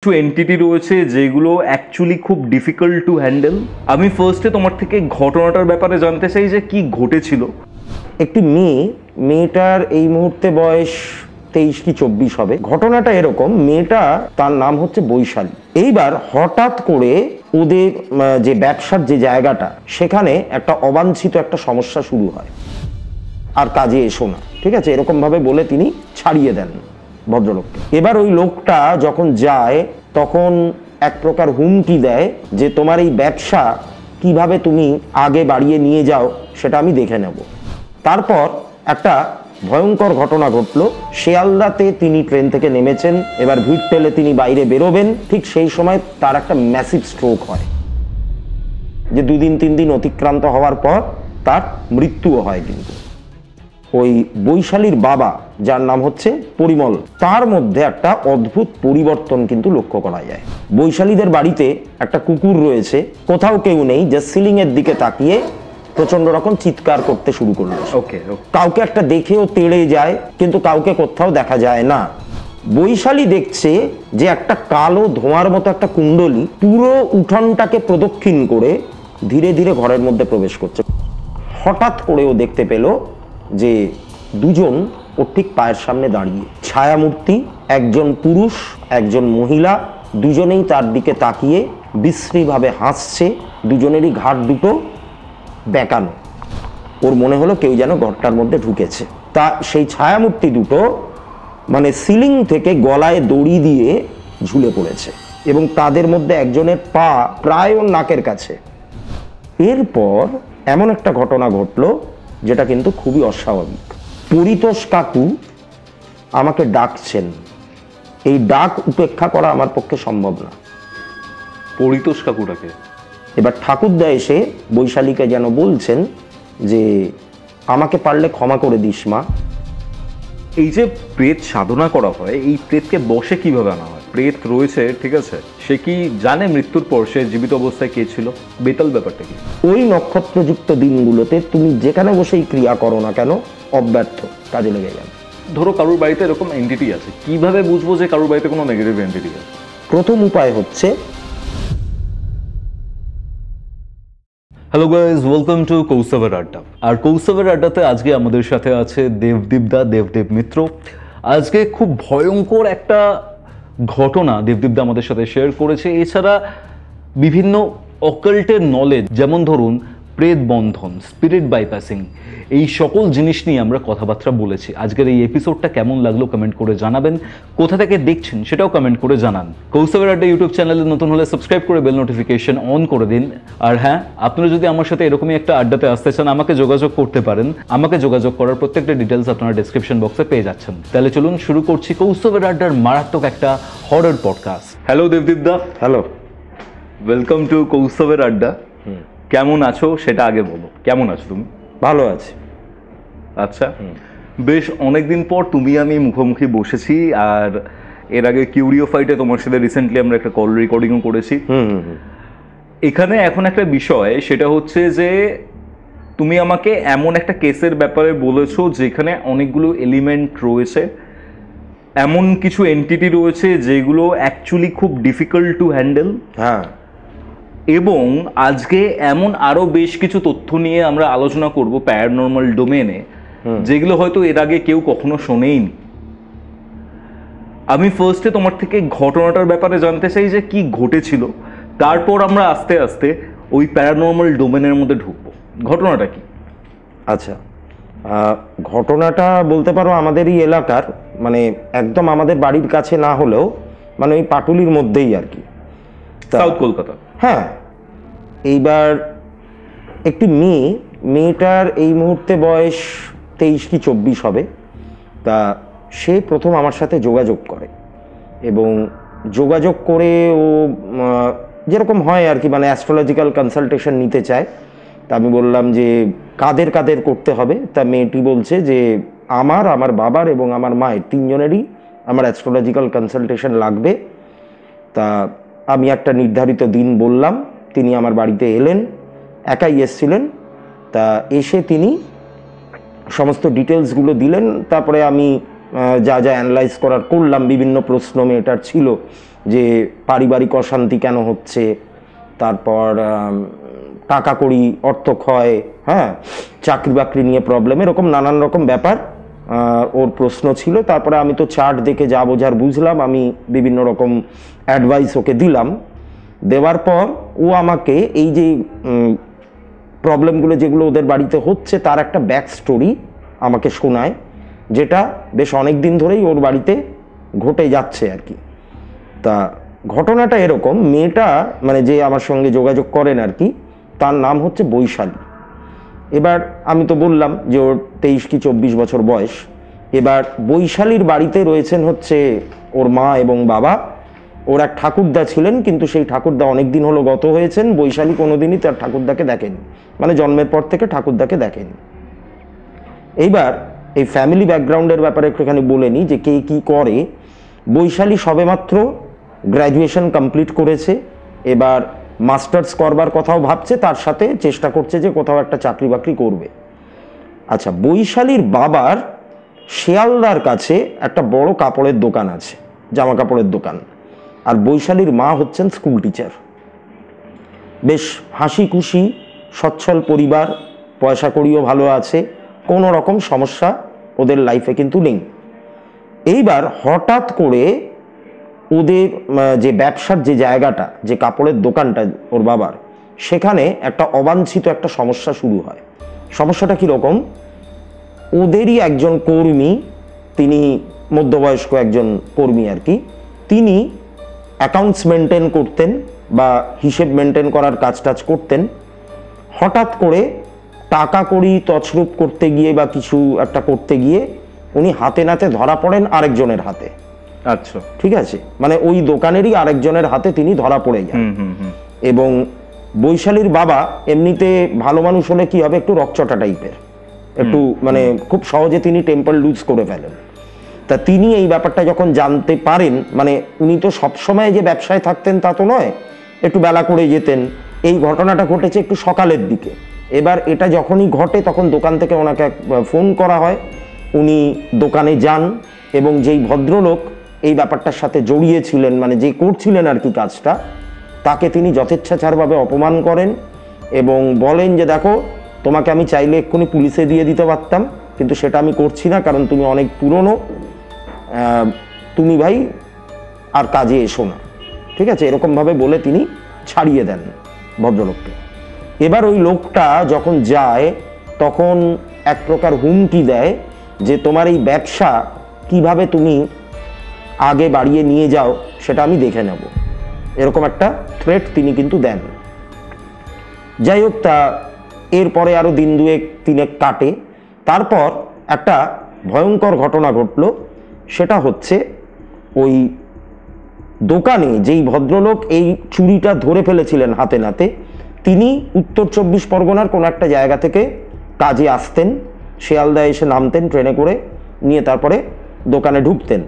কিছু এন্টিটি রয়েছে যেগুলো অ্যাকচুয়ালি খুব ডিফিকাল্ট টু হ্যান্ডেল। আমি ফার্স্টে তোমার থেকে ঘটনাটার ব্যাপারে জানতে চাই যে কি ঘটেছিল। একটি মেয়েটার এই মুহূর্তে বয়স 23 কি 24 হবে। ঘটনাটা এরকম, মেয়েটা তার নাম হচ্ছে বৈশালী। এইবার হঠাৎ করে ওদের যে ব্যবসার যে জায়গাটা, সেখানে একটা অবাঞ্ছিত একটা সমস্যা শুরু হয়, আর কাজে এসো না, ঠিক আছে, এরকম ভাবে বলে তিনি ছাড়িয়ে দেন ভদ্রলোককে। এবার ওই লোকটা যখন যায় তখন এক প্রকার হুমকি দেয় যে তোমার এই ব্যবসা কিভাবে তুমি আগে বাড়িয়ে নিয়ে যাও সেটা আমি দেখে নেব। তারপর একটা ভয়ঙ্কর ঘটনা ঘটলো। শিয়ালদাতে তিনি ট্রেন থেকে নেমেছেন, এবার ভিড় ঠেলে তিনি বাইরে বেরোবেন, ঠিক সেই সময় তার একটা ম্যাসিভ স্ট্রোক হয়, যে 2 দিন 3 দিন অতিক্রান্ত হওয়ার পর তার মৃত্যুও হয়। কিন্তু ওই বৈশালীর বাবা, যার নাম হচ্ছে পরিমল, তার মধ্যে একটা অদ্ভুত পরিবর্তন কিন্তু লক্ষ্য করা যায়। বৈশালীদের বাড়িতে একটা কুকুর রয়েছে, কোথাও কেউ নেই, যে সিলিং এর দিকে তাকিয়ে প্রচন্ড রকম চিৎকার করতে শুরু করলো। কাউকে একটা দেখেও তেড়ে যায়, কিন্তু কাউকে কোথাও দেখা যায় না। বৈশালী দেখছে যে একটা কালো ধোঁয়ার মতো একটা কুণ্ডলী পুরো উঠোনটাকে প্রদক্ষিণ করে ধীরে ধীরে ঘরের মধ্যে প্রবেশ করছে। হঠাৎ করে ও দেখতে পেল যে দুজন ওর ঠিক পায়ের সামনে দাঁড়িয়ে, ছায়ামূর্তি, একজন পুরুষ একজন মহিলা, দুজনেই তার দিকে তাকিয়ে বিশ্রীভাবে হাসছে, দুজনেরই ঘাট দুটো বেঁকানো। ওর মনে হলো কেউ যেন ঘরটার মধ্যে ঢুকেছে। তা সেই ছায়ামূর্তি দুটো মানে সিলিং থেকে গলায় দড়ি দিয়ে ঝুলে পড়েছে, এবং তাদের মধ্যে একজনের পা প্রায় ওর নাকের কাছে। এরপর এমন একটা ঘটনা ঘটলো যেটা কিন্তু খুবই অস্বাভাবিক। পরিতোষ কাকু আমাকে ডাকছেন, এই ডাক উপেক্ষা করা আমার পক্ষে সম্ভব না। পরিতোষ কাকুটাকে? এবার ঠাকুরদা এসে বৈশালীকে যেন বলছেন যে আমাকে পারলে ক্ষমা করে দিস মা। এই যে প্রেত সাধনা করা হয়, এই প্রেতকে বশে কিভাবে আনা হয়? প্রেত রয়েছে, ঠিক আছে, সে কি জানে মৃত্যুর পর সে জীবিত অবস্থায় কে ছিল? বেতাল ব্যাপারটা কি? ওই নক্ষত্রযুক্ত দিনগুলোতে তুমি যেখানে বসেই ক্রিয়া করো না কেন, অব্যর্থ, কাজে লেগে যাবে। ধরো কারোর বাড়িতে এরকম এন্টিটি আছে, কিভাবে বুঝবো যে কারোর বাড়িতে কোনো নেগেটিভ এন্টিটি আছে? প্রথম উপায় হচ্ছে, হ্যালো গাইজ, ওয়েলকাম টু কৌস্তবের আড্ডা। আর কৌস্তবের আড্ডাতে আজকে আমাদের সাথে আছে দেবদেব মিত্র। আজকে খুব ভয়ঙ্কর একটা ঘটনা দেবদীপদা আমাদের সাথে শেয়ার করেছে। এছাড়া বিভিন্ন অকাল্টের নলেজ, যেমন ধরুন প্রেত বন্ধন, স্পিরিট বাইপাসিং, এই সকল জিনিস নিয়ে আমরা কথাবার্তা বলেছি। আজকের এই এপিসোডটা কেমন লাগলো কমেন্ট করে জানাবেন, কোথা থেকে দেখছেন সেটাও কমেন্ট করে জানান। কৌস্তবের আড্ডা ইউটিউব চ্যানেলে নতুন হলে সাবস্ক্রাইব করে বেল নোটিফিকেশন অন করে দিন। আর হ্যাঁ, আপনারা যদি আমার সাথে এরকমই একটা আড্ডাতে আসতে চান, আমাকে যোগাযোগ করতে পারেন। আমাকে যোগাযোগ করার প্রত্যেকটা ডিটেলস আপনারা ডেসক্রিপশন বক্সে পেয়ে যাচ্ছেন। তাহলে চলুন শুরু করছি কৌস্তবের আড্ডার মারাত্মক একটা হরর পডকাস্ট। হ্যালো দেবদীপদা। হ্যালো, ওয়েলকাম টু কৌস্তবের আড্ডা। কেমন আছো সেটা আগে বলো, কেমন আছো তুমি? ভালো আছি। আচ্ছা, বেশ অনেকদিন পর তুমি আমি মুখোমুখি বসেছি। আর এর আগে কিউরিও ফাইটে তোমার সাথে রিসেন্টলি আমরা একটা কল রেকর্ডিংও করেছি। এখানে এখন একটা বিষয়, সেটা হচ্ছে যে তুমি আমাকে এমন একটা কেসের ব্যাপারে বলেছো যেখানে অনেকগুলো এলিমেন্ট রয়েছে, এমন কিছু এন্টিটি রয়েছে যেগুলো অ্যাকচুয়ালি খুব ডিফিকাল্ট টু হ্যান্ডেল। হ্যাঁ, এবং আজকে এমন আরো বেশ কিছু তথ্য নিয়ে আমরা আলোচনা করব প্যারানর্মাল ডোমেনে, যেগুলো হয়তো এর আগে কেউ কখনো শোনেইনি। আমি ফার্স্টে তোমার থেকে ঘটনাটার ব্যাপারে জানতে চাই যে কি ঘটেছিল, তারপর আমরা আস্তে আস্তে ওই প্যারানর্মাল ডোমেনের মধ্যে ঢুকবো। ঘটনাটা কি? আচ্ছা, ঘটনাটা বলতে পারো আমাদেরই এলাকার, মানে একদম আমাদের বাড়ির কাছে না হলেও মানে ওই পাটুলির মধ্যেই আর কি, সাউথ কলকাতা। হ্যাঁ, এইবার একটি মেয়েটার এই মুহূর্তে বয়স 23 কি 24 হবে। তা সে প্রথম আমার সাথে যোগাযোগ করে, এবং যোগাযোগ করে ও যেরকম হয় আর কি, মানে অ্যাস্ট্রোলজিক্যাল কনসালটেশন নিতে চায়। তা আমি বললাম যে কাদের কাদের করতে হবে। তা মেয়েটি বলছে যে আমার বাবার এবং আমার মায়ের, তিনজনেরই আমার অ্যাস্ট্রোলজিক্যাল কনসালটেশন লাগবে। তা আমি একটা নির্ধারিত দিন বললাম, তিনি আমার বাড়িতে এলেন, একাই এসছিলেন। তা এসে তিনি সমস্ত ডিটেলসগুলো দিলেন। তারপরে আমি যা যা অ্যানালাইজ করার করলাম, বিভিন্ন প্রশ্ন মেয়েটার ছিল যে পারিবারিক অশান্তি কেন হচ্ছে, তারপর টাকা কড়ি, অর্থক্ষয়, হ্যাঁ, চাকরি বাকরি নিয়ে প্রবলেম, এরকম নানান রকম ব্যাপার ওর প্রশ্ন ছিল। তারপরে আমি তো চার্ট দেখে যা বোঝার বুঝলাম, আমি বিভিন্ন রকম অ্যাডভাইস ওকে দিলাম। দেওয়ার পর ও আমাকে এই যে প্রবলেমগুলো যেগুলো ওদের বাড়িতে হচ্ছে তার একটা ব্যাক স্টোরি আমাকে শোনায়, যেটা বেশ অনেক দিন ধরেই ওর বাড়িতে ঘটে যাচ্ছে আর কি। তা ঘটনাটা এরকম, মেয়েটা মানে যে আমার সঙ্গে যোগাযোগ করেন আর কি, তার নাম হচ্ছে বৈশালী। এবার আমি তো বললাম যে ওর 23 কি 24 বছর বয়স। এবার বৈশালীর বাড়িতে রয়েছেন হচ্ছে ওর মা এবং বাবা। ওর এক ঠাকুরদা ছিলেন, কিন্তু সেই ঠাকুরদা অনেক দিন হলো গত হয়েছেন। বৈশালী কোনোদিনই তার ঠাকুরদাকে দেখেনি, মানে জন্মের পর থেকে ঠাকুরদাকে দেখেনি। এইবার এই ফ্যামিলি ব্যাকগ্রাউন্ডের ব্যাপারে একটুখানি বলে নিই যে কে কী করে। বৈশালী সবেমাত্র গ্র্যাজুয়েশন কমপ্লিট করেছে, এবার মাস্টার্স করবার কথাও ভাবছে, তার সাথে চেষ্টা করছে যে কোথাও একটা চাকরি বাকরি করবে। আচ্ছা, বৈশালীর বাবার শিয়ালদার কাছে একটা বড় কাপড়ের দোকান আছে, জামা কাপড়ের দোকান। আর বৈশালীর মা হচ্ছেন স্কুল টিচার। বেশ হাসি খুশি সচ্ছল পরিবার, পয়সা কড়িও ভালো আছে, কোনো রকম সমস্যা ওদের লাইফে কিন্তু নেই। এইবার হঠাৎ করে ওদের যে ব্যবসার যে জায়গাটা, যে কাপড়ের দোকানটা ওর বাবার, সেখানে একটা অবাঞ্ছিত একটা সমস্যা শুরু হয়। সমস্যাটা কীরকম, ওদেরই একজন কর্মী, তিনি মধ্যবয়স্ক একজন কর্মী আর কি, তিনি অ্যাকাউন্টস মেনটেন করতেন বা হিসেব মেনটেন করার কাজ টাজ করতেন। হঠাৎ করে টাকা কড়ি তছরূপ করতে গিয়ে বা কিছু একটা করতে গিয়ে উনি হাতে নাতে ধরা পড়েন আরেকজনের হাতে। আচ্ছা, ঠিক আছে, মানে ওই দোকানেরই আরেকজনের হাতে তিনি ধরা পড়ে যান। এবং বৈশালীর বাবা এমনিতে ভালো মানুষ হলে কি হবে, একটু রকচটা টাইপের, একটু মানে খুব সহজে তিনি টেম্পার লুজ করে ফেলেন। তা তিনি এই ব্যাপারটা যখন জানতে পারেন, মানে উনি তো সবসময় যে ব্যবসায় থাকতেন তা তো নয়, একটু বেলা করে যেতেন। এই ঘটনাটা ঘটেছে একটু সকালের দিকে। এবার এটা যখনই ঘটে তখন দোকান থেকে ওনাকে ফোন করা হয়, উনি দোকানে যান এবং যেই ভদ্রলোক এই ব্যাপারটার সাথে জড়িয়েছিলেন, মানে যে করছিলেন আর কি কাজটা, তাকে তিনি যথেচ্ছাচারভাবে অপমান করেন এবং বলেন যে দেখো, তোমাকে আমি চাইলে এক্ষুনি পুলিশে দিয়ে দিতে পারতাম, কিন্তু সেটা আমি করছি না, কারণ তুমি অনেক পুরনো, তুমি ভাই আর কাজে এসো না। ঠিক আছে, এরকমভাবে বলে তিনি ছাড়িয়ে দেন ভদ্রলোককে। এবার ওই লোকটা যখন যায় তখন এক প্রকার হুমকি দেয় যে তোমার এই ব্যবসা কিভাবে তুমি আগে বাড়িয়ে নিয়ে যাও সেটা আমি দেখে নেব, এরকম একটা থ্রেট তিনি কিন্তু দেন। যাই হোক, তা এরপরে আরও দিন দুয়েক তিনেক কাটে। তারপর একটা ভয়ঙ্কর ঘটনা ঘটল। সেটা হচ্ছে ওই দোকানে যেই ভদ্রলোক এই চুরিটা ধরে ফেলেছিলেন হাতে নাতে, তিনি উত্তর 24 পরগনার কোনো একটা জায়গা থেকে কাজে আসতেন, শিয়ালদায় এসে নামতেন ট্রেনে করে, নিয়ে তারপরে দোকানে ঢুকতেন।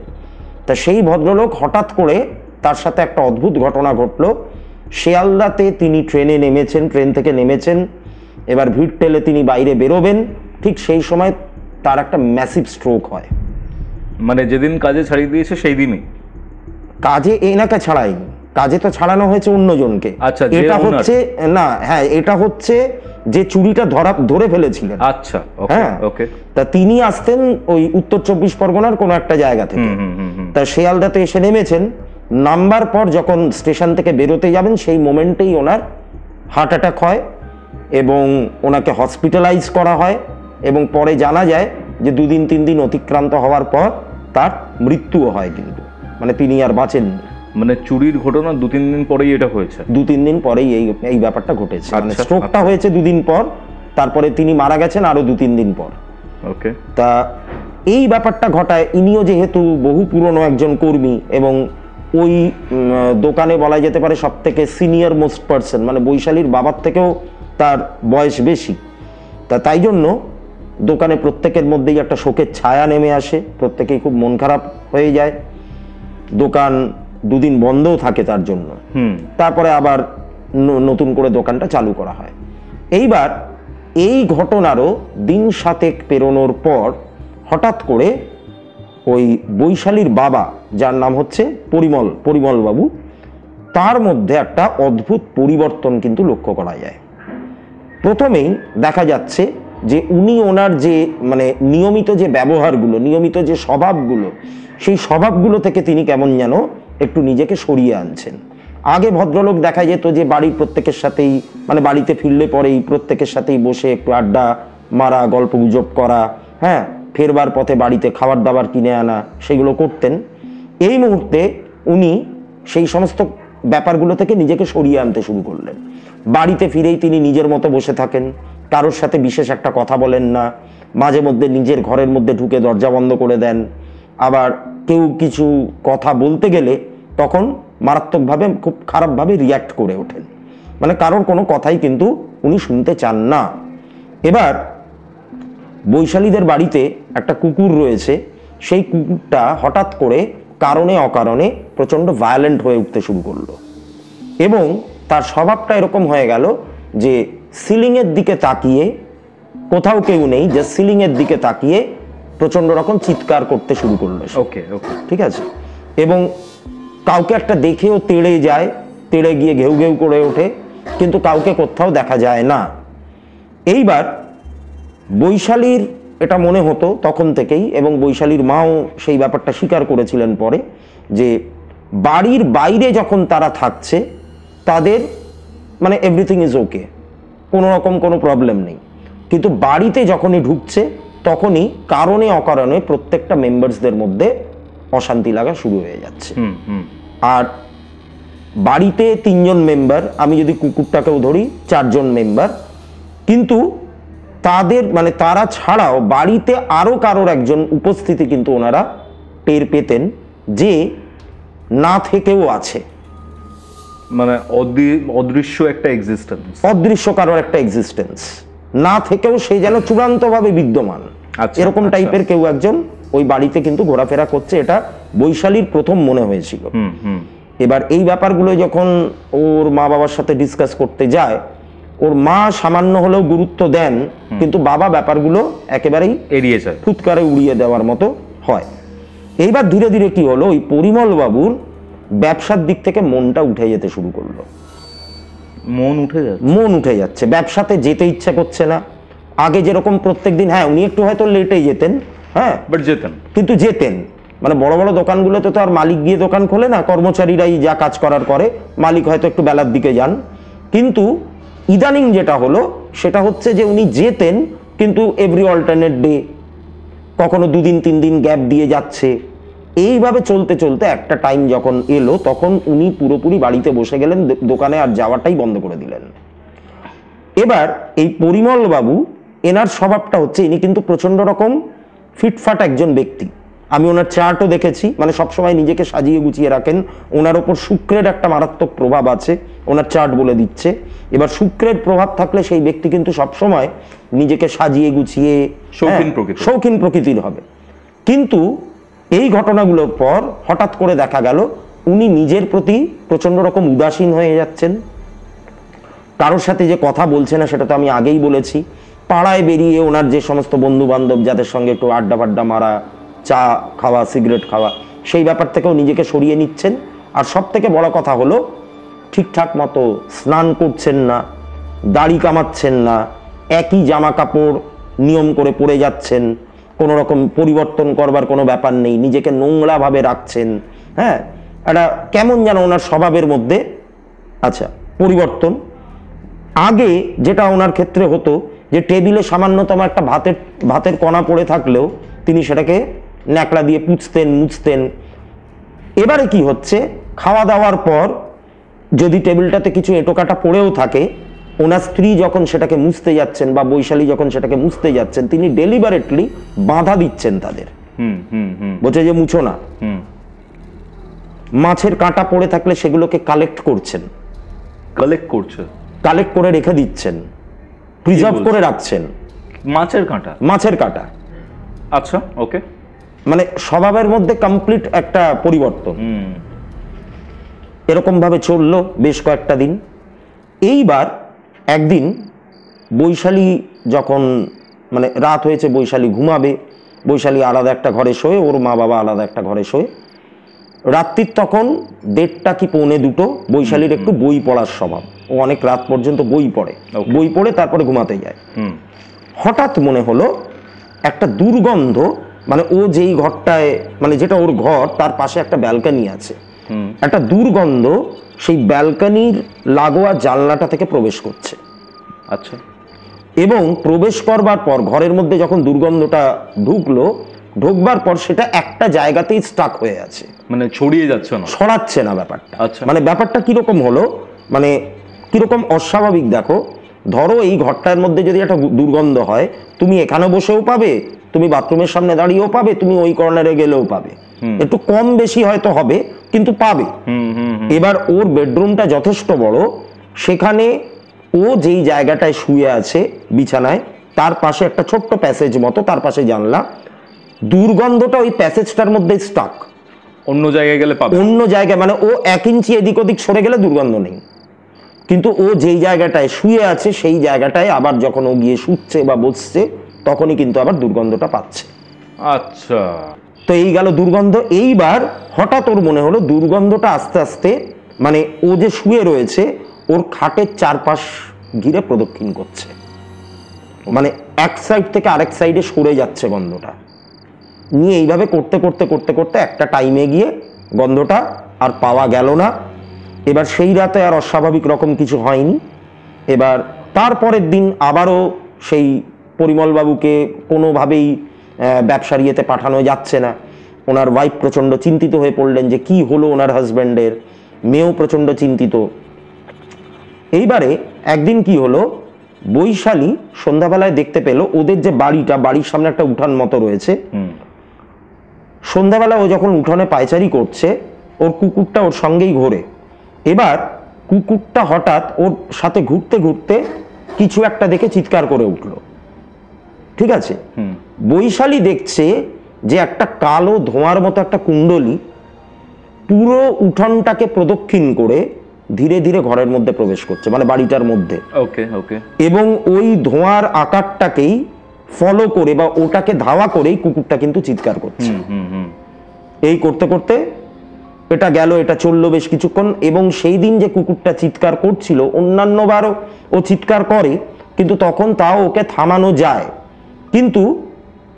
তা সেই ভদ্রলোক হঠাৎ করে তার সাথে একটা অদ্ভুত ঘটনা ঘটল। শিয়ালদাতে তিনি ট্রেনে নেমেছেন, ট্রেন থেকে নেমেছেন, এবার ভিড় ঠেলে তিনি বাইরে বেরোবেন, ঠিক সেই সময় তার একটা ম্যাসিভ স্ট্রোক হয়। মানে যেদিন কাজে ছাড়িয়ে দিয়েছে সেই দিনই? কাজে এনাকে ছাড়ায়নি, কাজে তো ছাড়ানো হয়েছে অন্যজনকে। আচ্ছা, এটা হচ্ছে না, হ্যাঁ, এটা হচ্ছে যে চুরিটা ধরে ফেলেছিলেন। আচ্ছা, হ্যাঁ, ওকে। তা তিনি আসতেন ওই উত্তর 24 পরগনার কোনো একটা জায়গা থেকে। তা শিয়ালদাতে এসে নেমেছেন, নামবার পর যখন স্টেশন থেকে বেরোতে যাবেন সেই মোমেন্টেই ওনার হার্ট অ্যাটাক হয় এবং ওনাকে হসপিটালাইজ করা হয় এবং পরে জানা যায় যে 2 দিন 3 দিন অতিক্রান্ত হওয়ার পর তার মৃত্যুও হয়, কিন্তু মানে তিনি আর বাঁচেননি। মানে চুরির ঘটনা 2-3 দিন পরেই এটা হয়েছে? 2-3 দিন পরেই এই ব্যাপারটা ঘটেছে। মানে স্ট্রোকটা হয়েছে 2 দিন পর, তারপরে তিনি মারা গেছেন আরো 2-3 দিন পর। ওকে। তা এই ব্যাপারটা ঘটায়, ইনিও যেহেতু বহু পুরনো একজন কর্মী এবং ওই দোকানে বলা যেতে পারে সব থেকে সিনিয়র মোস্ট পার্সন, মানে বৈশালীর বাবার থেকেও তার বয়স বেশি। তা তাই জন্য দোকানে প্রত্যেকের মধ্যেই একটা শোকের ছায়া নেমে আসে, প্রত্যেকেই খুব মন খারাপ হয়ে যায়। দোকান 2 দিন বন্ধও থাকে তার জন্য। তারপরে আবার নতুন করে দোকানটা চালু করা হয়। এইবার এই ঘটনারও দিন 7 পেরোনোর পর হঠাৎ করে ওই বৈশালীর বাবা, যার নাম হচ্ছে পরিমল বাবু, তার মধ্যে একটা অদ্ভুত পরিবর্তন কিন্তু লক্ষ্য করা যায়। প্রথমেই দেখা যাচ্ছে যে উনি ওনার যে মানে নিয়মিত যে ব্যবহারগুলো, নিয়মিত যে স্বভাবগুলো, সেই স্বভাবগুলো থেকে তিনি কেমন যেন একটু নিজেকে সরিয়ে আনছেন। আগে ভদ্রলোক দেখা যেত যে বাড়ির প্রত্যেকের সাথেই, মানে বাড়িতে ফিরলে পরেই প্রত্যেকের সাথেই বসে একটু আড্ডা মারা, গল্প গুজব করা, হ্যাঁ, ফেরবার পথে বাড়িতে খাবার দাবার কিনে আনা, সেগুলো করতেন। এই মুহূর্তে উনি সেই সমস্ত ব্যাপারগুলো থেকে নিজেকে সরিয়ে আনতে শুরু করলেন। বাড়িতে ফিরেই তিনি নিজের মতো বসে থাকেন, কারোর সাথে বিশেষ একটা কথা বলেন না, মাঝে মধ্যে নিজের ঘরের মধ্যে ঢুকে দরজা বন্ধ করে দেন। আবার কেউ কিছু কথা বলতে গেলে তখন মারাত্মকভাবে, খুব খারাপভাবে রিয়্যাক্ট করে ওঠেন, মানে কারোর কোনো কথাই কিন্তু উনি শুনতে চান না। এবার বৈশালীদের বাড়িতে একটা কুকুর রয়েছে, সেই কুকুরটা হঠাৎ করে কারণে অকারণে প্রচণ্ড ভায়োলেন্ট হয়ে উঠতে শুরু করলো, এবং তার স্বভাবটা এরকম হয়ে গেল যে সিলিংয়ের দিকে তাকিয়ে, কোথাও কেউ নেই, যে সিলিংয়ের দিকে তাকিয়ে প্রচণ্ড রকম চিৎকার করতে শুরু করলো। ওকে ওকে, ঠিক আছে। এবং কাউকে একটা দেখেও তেড়ে যায়, তেড়ে গিয়ে ঘেউ ঘেউ করে ওঠে, কিন্তু কাউকে কোথাও দেখা যায় না। এইবার বৈশালীর এটা মনে হতো তখন থেকেই, এবং বৈশালীর মাও সেই ব্যাপারটা স্বীকার করেছিলেন পরে, যে বাড়ির বাইরে যখন তারা থাকছে তাদের মানে এভরিথিং ইজ ওকে, কোনো রকম কোনো প্রবলেম নেই, কিন্তু বাড়িতে যখনই ঢুকছে তখনই কারণে অকারণে প্রত্যেকটা মেম্বার্সদের মধ্যে অশান্তি লাগা শুরু হয়ে যাচ্ছে। আর বাড়িতে 3 জন মেম্বার, আমি যদি কুকুরটাকেও ধরি 4 জন মেম্বার, কিন্তু তাদের মানে তারা ছাড়াও বাড়িতে আরো কারোর একজন উপস্থিতি কিন্তু ওনারা টের পেতেন, যে না থেকেও আছে, মানে অদৃশ্য একটা এক্সিস্টেন্স, অদৃশ্য কারোর একটা এক্সিস্টেন্স, না থেকেও সে যেন চূড়ান্তভাবে বিদ্যমান, এরকম টাইপের কেউ একজন ওই বাড়িতে কিন্তু ঘোরাফেরা করছে। এটা বৈশালীর প্রথম মনে হয়েছিল। এবার এই ব্যাপারগুলো যখন ওর মা বাবার সাথে ডিসকাস করতে যায়, ওর মা সামান্য হলেও গুরুত্ব দেন, কিন্তু বাবা ব্যাপারগুলো একেবারেই এড়িয়ে যায়, ফুৎকারে উড়িয়ে দেওয়ার মতো হয়। এইবার ধীরে ধীরে কি হলো, ওই পরিমল বাবুর ব্যবসার দিক থেকে মনটা উঠে যেতে শুরু করলো। মন উঠে যাচ্ছে, ব্যবসাতে যেতে ইচ্ছা করছে না। আগে যেরকম প্রত্যেকদিন, হ্যাঁ উনি একটু হয়তো লেটে যেতেন, হ্যাঁ বাট যেতেন, কিন্তু যেতেন, মানে বড় বড় দোকানগুলোতে তো আর মালিক গিয়ে দোকান খোলে না, কর্মচারীরাই যা কাজ করার করে, মালিক হয়তো একটু বেলার দিকে যান। কিন্তু ইদানিং যেটা হলো সেটা হচ্ছে যে উনি যেতেন, কিন্তু এভরি অল্টারনেট ডে, কখনো 2 দিন 3 দিন গ্যাপ দিয়ে যাচ্ছে। এইভাবে চলতে চলতে একটা টাইম যখন এলো, তখন উনি পুরোপুরি বাড়িতে বসে গেলেন, দোকানে আর যাওয়াটাই বন্ধ করে দিলেন। এবার এই পরিমল বাবু, এনার স্বভাবটা হচ্ছে, ইনি কিন্তু প্রচন্ড রকম ফিটফাট একজন ব্যক্তি। আমি ওনার চার্টও দেখেছি, মানে সবসময় নিজেকে সাজিয়ে গুছিয়ে রাখেন। ওনার ওপর শুক্রের একটা মারাত্মক প্রভাব আছে, ওনার চার্ট বলে দিচ্ছে। এবার শুক্রের প্রভাব থাকলে সেই ব্যক্তি কিন্তু সবসময় নিজেকে সাজিয়ে গুছিয়ে শৌখিন প্রকৃতির হবে। কিন্তু এই ঘটনাগুলোর পর হঠাৎ করে দেখা গেল উনি নিজের প্রতি প্রচন্ড রকম উদাসীন হয়ে যাচ্ছেন। কারোর সাথে যে কথা বলছে না, সেটা তো আমি আগেই বলেছি। পাড়ায় বেরিয়ে ওনার যে সমস্ত বন্ধু বান্ধব, যাদের সঙ্গে একটু আড্ডা ফাড্ডা মারা, চা খাওয়া, সিগারেট খাওয়া, সেই ব্যাপার থেকেও নিজেকে সরিয়ে নিচ্ছেন। আর সব থেকে বড় কথা হলো, ঠিকঠাক মতো স্নান করছেন না, দাড়ি কামাচ্ছেন না, একই জামা কাপড় নিয়ম করে পরে যাচ্ছেন, কোনো রকম পরিবর্তন করবার কোনো ব্যাপার নেই, নিজেকে নোংরাভাবে রাখছেন। হ্যাঁ, একটা কেমন যেন ওনার স্বভাবের মধ্যে আচ্ছা পরিবর্তন। আগে যেটা ওনার ক্ষেত্রে হতো, যে টেবিলে সামান্যতম একটা ভাতের কণা পড়ে থাকলেও তিনি সেটাকে ন্যাকড়া দিয়ে পুছতেন, মুছতেন। এবারে কি হচ্ছে, খাওয়া দাওয়ার পর যদি টেবিলটাতে কিছু এঁটোকাটা পড়েও থাকে, ওনার স্ত্রী যখন সেটাকে মুছতে যাচ্ছেন বা বৈশালী যখন সেটাকে মুছতে যাচ্ছেন, তিনি ডেলিবারেটলি বাধা দিচ্ছেন তাদের, বলছে যে মুছো না। মাছের কাঁটা পড়ে থাকলে সেগুলোকে কালেক্ট করে রেখে দিচ্ছেন, প্রিজার্ভ করে রাখছেন। মাছের কাঁটা, আচ্ছা ওকে, মানে স্বভাবের মধ্যে কমপ্লিট একটা পরিবর্তন। এরকম ভাবে চললো বেশ কয়েকটা দিন। এইবার একদিন বৈশালী যখন, মানে রাত হয়েছে, বৈশালী ঘুমাবে, বৈশালী আলাদা একটা ঘরে শোয়, ওর মা বাবা আলাদা একটা ঘরে শোয়। রাত্রির তখন 1:30 কি 1:45, বৈশালীর একটু বই পড়ার স্বভাব, ও অনেক রাত পর্যন্ত বই পড়ে, বই পড়ে তারপরে ঘুমাতে যায়। হঠাৎ মনে হলো একটা দুর্গন্ধ, মানে ও যেই ঘরটায়, মানে যেটা ওর ঘর তার পাশে একটা ব্যালকনি আছে, একটা দুর্গন্ধ সেই ব্যালকনির লাগোয়া জানলাটা থেকে প্রবেশ করছে। আচ্ছা। এবং প্রবেশ করবার পর ঘরের মধ্যে যখন দুর্গন্ধটা ঢুকলো, ঢুকবার পর সেটা একটা জায়গাতেই স্টাক হয়ে আছে, মানে ছড়িয়ে যাচ্ছে না, ছড়াচ্ছে না ব্যাপারটা। আচ্ছা। মানে ব্যাপারটা কিরকম হলো, মানে কিরকম অস্বাভাবিক দেখো, ধরো এই ঘরটার মধ্যে যদি একটা দুর্গন্ধ হয়, তুমি এখানে বসেও পাবে, তুমি বাথরুমের সামনে দাঁড়িয়েও পাবে, তুমি ওই কর্নারে গেলেও পাবে, একটু কম বেশি হয়তো হবে কিন্তু পাবে। এবার ওর বেডরুমটা যথেষ্ট বড়, সেখানে ও যেই জায়গাটায় শুয়ে আছে বিছানায়, তার পাশে একটা ছোট্ট প্যাসেজ মতো, তার পাশে জানলা, দুর্গন্ধটা ওই প্যাসেজটার মধ্যে স্টাক, অন্য জায়গায় গেলে পাবে, অন্য জায়গায়, মানে ও 1 ইঞ্চি এদিক ওদিক সরে গেলে দুর্গন্ধ নেই, কিন্তু ও যেই জায়গাটায় শুয়ে আছে সেই জায়গাটায় আবার যখন ও গিয়ে শুচ্ছে বা বসছে তখনই কিন্তু আবার দুর্গন্ধটা পাচ্ছে। আচ্ছা, তো এই গেল দুর্গন্ধ। এইবার হঠাৎ ওর মনে হলো দুর্গন্ধটা আস্তে আস্তে, মানে ও যে শুয়ে রয়েছে ওর খাটের চারপাশ ঘিরে প্রদক্ষিণ করছে, মানে এক সাইড থেকে আরেক সাইডে সরে যাচ্ছে গন্ধটা নিয়ে। এইভাবে করতে করতে করতে করতে একটা টাইমে গিয়ে গন্ধটা আর পাওয়া গেল না। এবার সেই রাতে আর অস্বাভাবিক রকম কিছু হয়নি। এবার তারপরের দিন আবারও সেই পরিমলবাবুকে কোনোভাবেই ব্যবসার ইয়েতে পাঠানো যাচ্ছে না। ওনার ওয়াইফ প্রচণ্ড চিন্তিত হয়ে পড়লেন যে কি হলো ওনার হাজব্যান্ডের, মেয়েও প্রচণ্ড চিন্তিত। এইবারে একদিন কি হলো, বৈশালী সন্ধ্যাবেলায় দেখতে পেল ওদের যে বাড়িটা, বাড়ির সামনে একটা উঠান মতো রয়েছে, সন্ধ্যাবেলা ও যখন উঠানে পায়চারি করছে, ওর কুকুরটা ওর সঙ্গেই ঘোরে। এবার কুকুরটা হঠাৎ ওর সাথে ঘুরতে ঘুরতে কিছু একটা দেখে চিৎকার করে উঠলো, ঠিক আছে। বৈশালী দেখছে যে একটা কালো ধোঁয়ার মতো একটা কুণ্ডলী পুরো উঠানটাকে প্রদক্ষিণ করে ধীরে ধীরে ঘরের মধ্যে প্রবেশ করছে, মানে বাড়িটার মধ্যে। ওকে ওকে। এবং ওই ধোঁয়ার আকারটাকেই ফলো করে বা ওটাকে ধাওয়া করেই কুকুরটা কিন্তু চিৎকার করছে। এই করতে করতে এটা গেল, এটা চললো বেশ কিছুক্ষণ। এবং সেই দিন যে কুকুরটা চিৎকার করছিল, অন্যান্যবারও ও চিৎকার করে, কিন্তু তখন তাও ওকে থামানো যায়। কিন্তু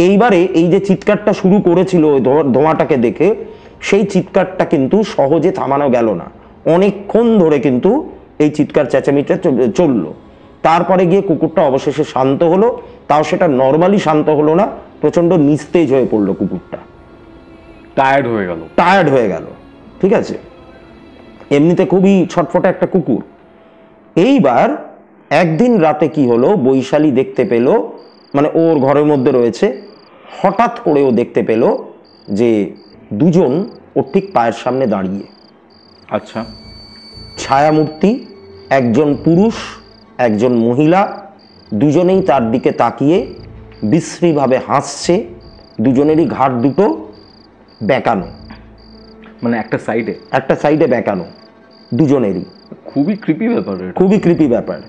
এইবারে এই যে চিৎকারটা শুরু করেছিল ওই ধোঁয়াটাকে দেখে, সেই চিৎকারটা কিন্তু সহজে থামানো গেল না, অনেকক্ষণ ধরে কিন্তু এই চিৎকার চেঁচামেচিটা চললো। তারপরে গিয়ে কুকুরটা অবশেষে শান্ত হলো, তাও সেটা নর্মালি শান্ত হলো না, প্রচন্ড নিস্তেজ হয়ে পড়লো কুকুরটা, টায়ার্ড হয়ে গেল, ঠিক আছে। এমনিতে খুবই ছটফটে একটা কুকুর। এইবার একদিন রাতে কি হলো, বৈশালী দেখতে পেল, মানে ওর ঘরের মধ্যে রয়েছে, হঠাৎ করে ও দেখতে পেল যে দুজন ওর ঠিক পায়ের সামনে দাঁড়িয়ে। আচ্ছা। ছায়ামূর্তি, একজন পুরুষ একজন মহিলা, দুজনেই তার দিকে তাকিয়ে বিশ্রীভাবে হাসছে, দুজনেরই ঘাড় দুটো বেঁকানো, মানে একটা সাইডে বেঁকানো দুজনেরই। খুবই ক্রিপি ব্যাপার, খুবই ক্রিপি ব্যাপার।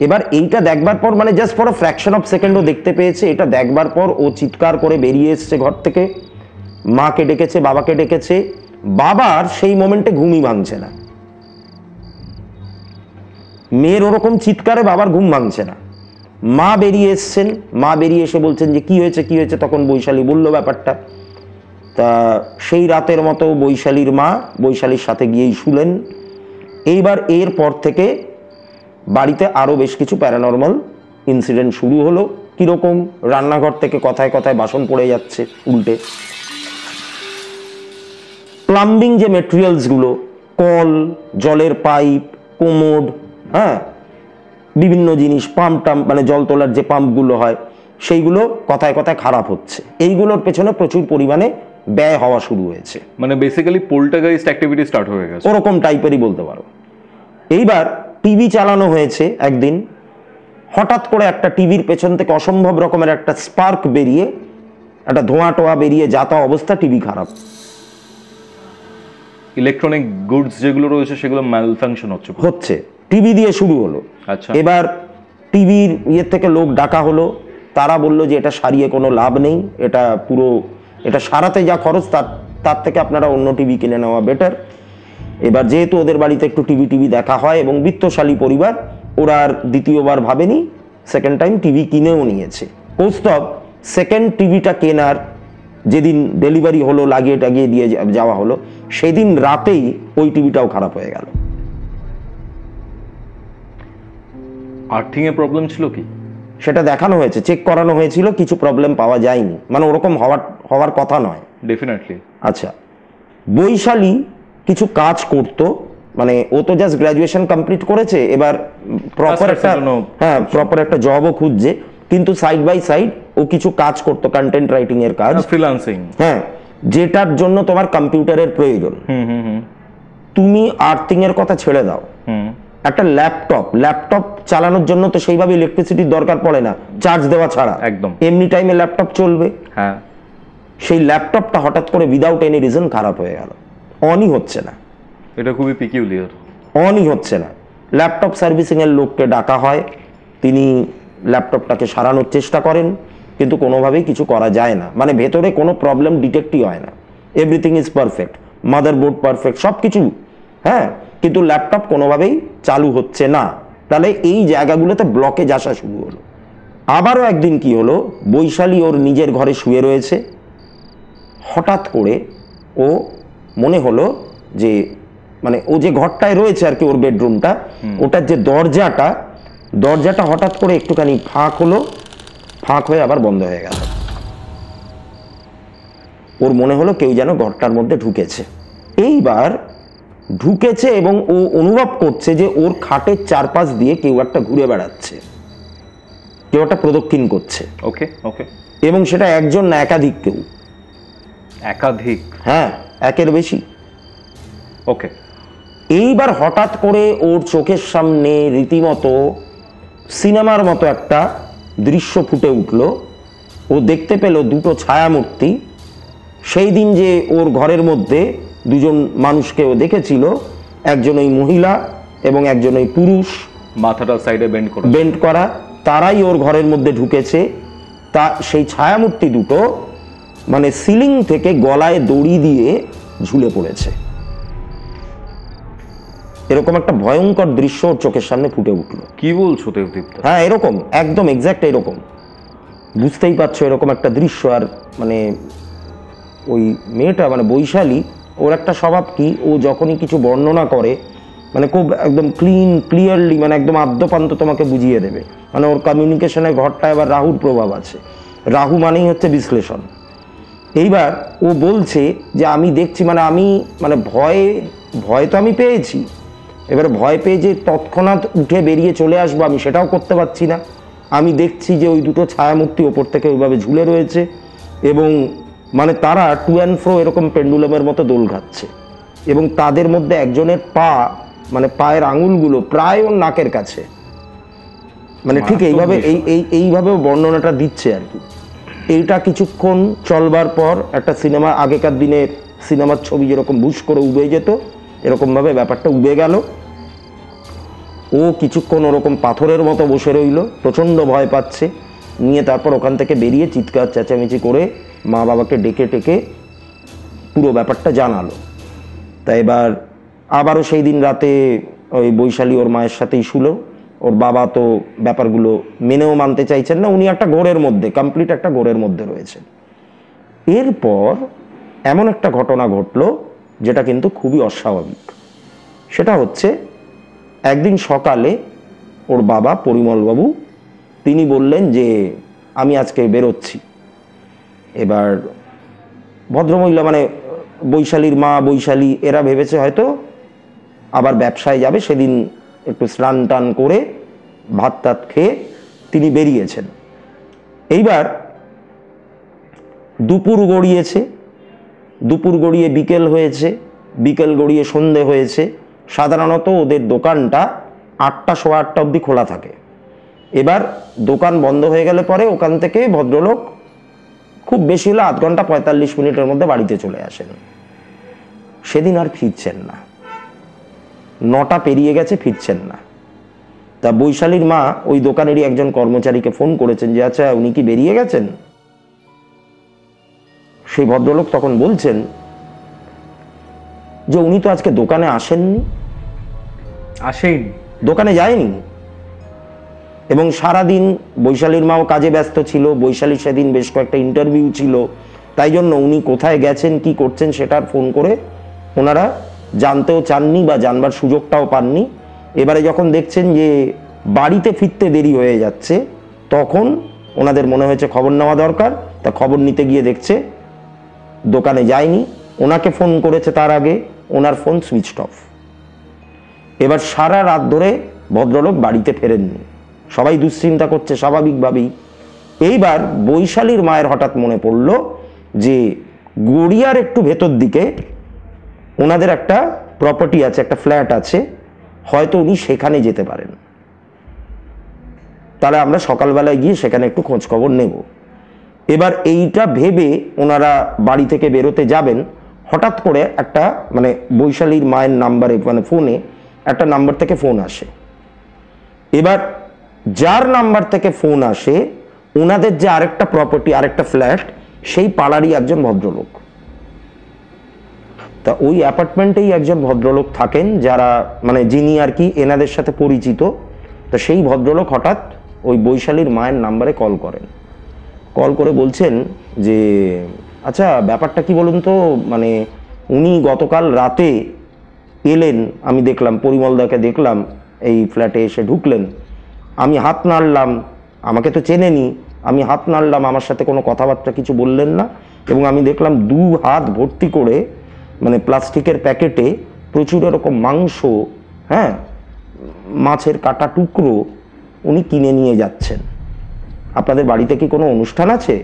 এবার এইটা দেখবার পর, মানে just for a fraction of second ও দেখতে পেয়েছে। এটা দেখবার পর ও চিৎকার করে বেরিয়ে এসছে ঘর থেকে, মাকে ডেকেছে, বাবাকে ডেকেছে। বাবার সেই মোমেন্টে ঘুমই ভাঙছে না, মেয়ের ওরকম চিৎকারে বাবার ঘুম ভাঙছে না। মা বেরিয়ে এসছেন, মা বেরিয়ে এসে বলছেন যে কি হয়েছে কি হয়েছে। তখন বৈশালী বলল ব্যাপারটা। তা সেই রাতের মতো বৈশালীর মা বৈশালীর সাথে গিয়েই শুলেন। এইবার এরপর থেকে বাড়িতে আরও বেশ কিছু প্যারানর্মাল ইনসিডেন্ট শুরু হলো। কীরকম, রান্নাঘর থেকে কথায় কথায় বাসন পড়ে যাচ্ছে উল্টে, প্লাম্বিং যে মেটেরিয়ালসগুলো, কল, জলের পাইপ, কোমোড, হ্যাঁ, বিভিন্ন জিনিস, পাম্প টাম্প, মানে জল তোলার যে পাম্পগুলো হয়, সেইগুলো কথায় কথায় খারাপ হচ্ছে। এইগুলোর পেছনে প্রচুর পরিমাণে ব্যয় হওয়া শুরু হয়েছে, মানে বেসিক্যালি পোল্টারগাইস্ট অ্যাক্টিভিটি স্টার্ট হয়ে গেছে, ওরকম টাইপেরই বলতে পারো। এইবার টিভি চালানো হয়েছে একদিন, হঠাৎ করে একটা টিভির পেছন থেকে অসম্ভব রকমের একটা স্পার্ক বেরিয়ে, একটা ধোঁয়া টোয়া বেরিয়ে, যাতা অবস্থা, টিভি খারাপ। ইলেকট্রনিক গুডস যেগুলো রয়েছে সেগুলো ম্যালফাংশন হচ্ছে, টিভি দিয়ে শুরু হলো। আচ্ছা। এবার টিভির ইয়ে থেকে লোক ডাকা হলো, তারা বলল যে এটা সারিয়ে কোনো লাভ নেই, এটা সারাতে যা খরচ তার থেকে আপনারা অন্য টিভি কিনে নেওয়া বেটার। এবার যেহেতু ওদের বাড়িতে একটু টিভি দেখা হয় এবং বিত্তশালী পরিবার, ওরা আর দ্বিতীয়বার ভাবেনি, সেকেন্ড টাইম টিভি কিনেও নিয়েছে। কৌস্তব সেকেন্ড টিভিটা কেনার যেদিন ডেলিভারি হলো, লাগিয়ে টাগিয়ে দিয়ে যাওয়া হলো, সেদিন রাতেই ওই টিভিটাও খারাপ হয়ে গেল। আর্থিং এর প্রবলেম ছিল কি? সেটা দেখানো হয়েছে, চেক করানো হয়েছিল, কিছু প্রবলেম পাওয়া যায়নি, মানে ওরকম হওয়ার কথা নয়। ডেফিনেটলি। আচ্ছা, বৈশালী কিছু কাজ করতো, মানে ও তো জাস্ট গ্রাজুয়েশন কমপ্লিট করেছে, এবার প্রপার একটা জবও খুঁজছে, কিন্তু সাইড বাই সাইড ও কিছু কাজ করতো, কন্টেন্ট রাইটিং এর কাজ, ফ্রিল্যান্সিং। হ্যাঁ, যেটার জন্য তোমার কম্পিউটারের প্রয়োজন। তুমি আর্থিং এর কথা ছেড়ে দাও, একটা ল্যাপটপ চালানোর জন্য তো সেইভাবে ইলেকট্রিসিটির দরকার পড়ে না, চার্জ দেওয়া ছাড়া একদম এমনি টাইমে ল্যাপটপ চলবে। হ্যাঁ, সেই ল্যাপটপটা হঠাৎ করে উইদাউট এনি রিজন খারাপ হয়ে গেল, অনই হচ্ছে না। এটা খুবই পিকিউলিয়ার। অনই হচ্ছে না। ল্যাপটপ সার্ভিসিং এর লোককে ডাকা হয়, তিনি ল্যাপটপটাকে সারানোর চেষ্টা করেন, কিন্তু কোনোভাবেই কিছু করা যায় না, মানে ভেতরে কোনো প্রবলেম ডিটেক্টই হয় না, everything is perfect, motherboard perfect, সব কিছু, হ্যাঁ, কিন্তু ল্যাপটপ কোনোভাবেই চালু হচ্ছে না। তাহলে এই জায়গাগুলোতে ব্লকেজ আসা শুরু হলো। আবারও একদিন কি হলো, বৈশালী ওর নিজের ঘরে শুয়ে রয়েছে, হঠাৎ করে ও মনে হলো যে, মানে ও যে ঘরটায় রয়েছে আর কি, ওর বেডরুমটা, ওটার যে দরজাটা হঠাৎ করে একটুখানি ফাঁক হলো, ফাঁক হয়ে আবার বন্ধ হয়ে গেল। ওর মনে হলো কেউ যেন ঘরটার মধ্যে ঢুকেছে। এইবার ঢুকেছে এবং ও অনুভব করছে যে ওর খাটের চারপাশ দিয়ে কেউ একটা ঘুরে বেড়াচ্ছে, কেউ একটা প্রদক্ষিণ করছে। ওকে ওকে। এবং সেটা একজন না, একাধিক কেউ। একাধিক? হ্যাঁ, একের বেশি। ওকে। এইবার হঠাৎ করে ওর চোখের সামনে রীতিমতো সিনেমার মতো একটা দৃশ্য ফুটে উঠল। ও দেখতে পেল দুটো ছায়ামূর্তি। সেই দিন যে ওর ঘরের মধ্যে দুজন মানুষকে ও দেখেছিল, একজন ওই মহিলা এবং একজন ওই পুরুষ, মাথাটা সাইডে বেন্ড করা, তারাই ওর ঘরের মধ্যে ঢুকেছে। তা সেই ছায়ামূর্তি দুটো মানে সিলিং থেকে গলায় দড়ি দিয়ে ঝুলে পড়েছে। এরকম একটা ভয়ঙ্কর দৃশ্য ওর চোখের সামনে ফুটে উঠলো। কি বলছো দেবদীপ্ত? হ্যাঁ, এরকম একদম এক্স্যাক্ট এরকম, বুঝতেই পারছো এরকম একটা দৃশ্য। আর মানে ওই মেয়েটা, মানে বৈশালী, ওর একটা স্বভাব কি, ও যখনই কিছু বর্ণনা করে মানে খুব একদম ক্লিয়ারলি, মানে একদম আদ্যপান্ত তোমাকে বুঝিয়ে দেবে। মানে ওর কমিউনিকেশনের ঘরটা এবার রাহুর প্রভাব আছে। রাহু মানেই হচ্ছে বিশ্লেষণ। এইবার ও বলছে যে আমি দেখছি, মানে ভয় তো আমি পেয়েছি, এবার ভয় পেয়ে যে তৎক্ষণাৎ উঠে বেরিয়ে চলে আসবো আমি সেটাও করতে পারছি না। আমি দেখছি যে ওই দুটো ছায়ামূর্তি ওপর থেকে ওইভাবে ঝুলে রয়েছে এবং মানে তারা টু অ্যান্ড ফ্রো এরকম পেন্ডুলামের মতো দোল খাচ্ছে, এবং তাদের মধ্যে একজনের পা, মানে পায়ের আঙুলগুলো প্রায় ওর নাকের কাছে, মানে ঠিক এইভাবে বর্ণনাটা দিচ্ছে আর কি। এইটা কিছুক্ষণ চলবার পর একটা সিনেমা, আগেকার দিনের সিনেমার ছবি যেরকম বুশ করে উবে যেত, এরকমভাবে ব্যাপারটা উবে গেল। ও কিছুক্ষণ ওরকম পাথরের মতো বসে রইল, প্রচণ্ড ভয় পাচ্ছে, নিয়ে তারপর ওখান থেকে বেরিয়ে চিৎকার চেঁচামেচি করে মা বাবাকে ডেকে টেকে পুরো ব্যাপারটা জানালো। তাই এবার আবারও সেই দিন রাতে ওই বৈশালী ওর মায়ের সাথেই শুলো। ওর বাবা তো ব্যাপারগুলো মেনেও মানতে চাইছেন না, উনি একটা ঘোরের মধ্যে, কমপ্লিট একটা ঘোরের মধ্যে রয়েছেন। এরপর এমন একটা ঘটনা ঘটলো যেটা কিন্তু খুবই অস্বাভাবিক। সেটা হচ্ছে, একদিন সকালে ওর বাবা পরিমলবাবু তিনি বললেন যে আমি আজকে বেরোচ্ছি। এবার ভদ্রমহিলা, মানে বৈশালীর মা, বৈশালী, এরা ভেবেছে হয়তো আবার ব্যবসায় যাবে, সেদিন একটু স্নান টান করে ভাত টাত খেয়ে তিনি বেরিয়েছেন। এইবার দুপুর গড়িয়েছে, দুপুর গড়িয়ে বিকেল হয়েছে, বিকেল গড়িয়ে সন্ধে হয়েছে। সাধারণত ওদের দোকানটা 8টা, 8:15 অবধি খোলা থাকে। এবার দোকান বন্ধ হয়ে গেলে পরে ওখান থেকে ভদ্রলোক খুব বেশি হলে 8 ঘন্টা 45 মিনিটের মধ্যে বাড়িতে চলে আসেন। সেদিন আর ফিরছেন না, 9টা পেরিয়ে গেছে, ফিরছেন না। তা বৈশালীর মা ওই দোকানেরই একজন কর্মচারীকে ফোন করেছেন যে আচ্ছা উনি কি বেরিয়ে গেছেন। সেই ভদ্রলোক তখন বলছেন যে উনি তো আজকে দোকানে আসেননি, দোকানে যায়নি, এবং সারাদিন বৈশালীর মাও কাজে ব্যস্ত ছিল, বৈশালীর সেদিন বেশ কয়েকটা ইন্টারভিউ ছিল, তাই জন্য উনি কোথায় গেছেন কি করছেন সেটার ফোন করে ওনারা জানতেও চাননি বা জানবার সুযোগটাও পাননি। এবারে যখন দেখছেন যে বাড়িতে ফিরতে দেরি হয়ে যাচ্ছে, তখন ওনাদের মনে হয়েছে খবর নেওয়া দরকার। তা খবর নিতে গিয়ে দেখছে দোকানে যায়নি, ওনাকে ফোন করেছে তার আগে, ওনার ফোন সুইচড অফ। এবার সারা রাত ধরে ভদ্রলোক বাড়িতে ফেরেননি, সবাই দুশ্চিন্তা করছে স্বাভাবিকভাবেই। এইবার বৈশালীর মায়ের হঠাৎ মনে পড়ল যে গড়িয়ার একটু ভেতর দিকে ওনাদের একটা প্রপার্টি আছে, একটা ফ্ল্যাট আছে, হয়তো উনি সেখানে যেতে পারেন, তাহলে আমরা সকালবেলায় গিয়ে সেখানে একটু খোঁজ খবর নেব। এবার এইটা ভেবে ওনারা বাড়ি থেকে বেরোতে যাবেন, হঠাৎ করে একটা মানে বৈশালীর মায়ের নাম্বারে মানে ফোনে একটা নাম্বার থেকে ফোন আসে। এবার যার নাম্বার থেকে ফোন আসে ওনাদের যে আরেকটা প্রপার্টি, আরেকটা ফ্ল্যাট, সেই পাড়ারই একজন ভদ্রলোক। তা ওই অ্যাপার্টমেন্টেই একজন ভদ্রলোক থাকেন, যারা মানে যিনি আর কি এনাদের সাথে পরিচিত। তা সেই ভদ্রলোক হঠাৎ ওই বৈশালীর মায়ের নাম্বারে কল করেন, কল করে বলছেন যে আচ্ছা ব্যাপারটা কি বলুন তো, মানে উনি গতকাল রাতে এলেন, আমি দেখলাম, পরিমলদাকে দেখলাম এই ফ্ল্যাটে এসে ঢুকলেন, আমি হাত নাড়লাম, আমাকে তো চেনেনি, আমি হাত নাড়লাম, আমার সাথে কোনো কথাবার্তা কিছু বললেন না, এবং আমি দেখলাম 2 হাত ভর্তি করে মানে প্লাস্টিকের প্যাকেটে প্রচুর এরকম মাংস, হ্যাঁ, মাছের কাটা টুকরো উনি কিনে নিয়ে যাচ্ছেন। আপনাদের বাড়িতে কি কোনো অনুষ্ঠান আছে?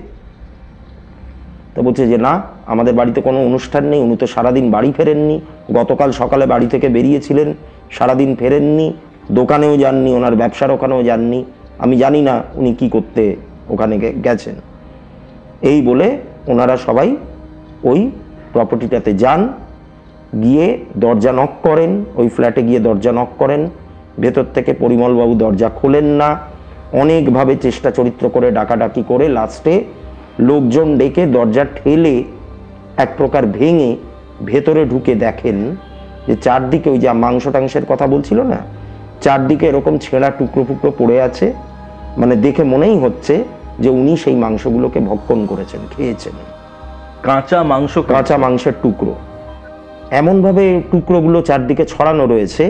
তো বলছে যে না, আমাদের বাড়িতে কোনো অনুষ্ঠান নেই, উনি তো সারাদিন বাড়ি ফেরেননি, গতকাল সকালে বাড়ি থেকে বেরিয়েছিলেন, সারাদিন ফেরেননি, দোকানেও যাননি, ওনার ব্যবসার ওখানেও যাননি, আমি জানি না উনি কি করতে ওখানে গেছেন। এই বলে ওনারা সবাই ওই প্রপার্টিটাতে যান, গিয়ে দরজা নক করেন, ওই ফ্ল্যাটে গিয়ে দরজা নক করেন, ভেতর থেকে পরিমলবাবু দরজা খোলেন না, অনেকভাবে চেষ্টা চরিত্র করে ডাকাডাকি করে লাস্টে লোকজন ডেকে দরজা ঠেলে এক প্রকার ভেঙে ভেতরে ঢুকে দেখেন যে চারদিকে ওই যে মাংস টাংসের কথা বলছিল না, চারদিকে এরকম ছেঁড়া টুকরো টুকরো পড়ে আছে, মানে দেখে মনেই হচ্ছে যে উনি সেই মাংসগুলোকে ভক্ষণ করেছেন, খেয়েছেন। কাঁচা মাংস, কাঁচা মাংসের টুকরো এমনভাবে টুকরোগুলো চারদিকে ছড়ানো রয়েছে,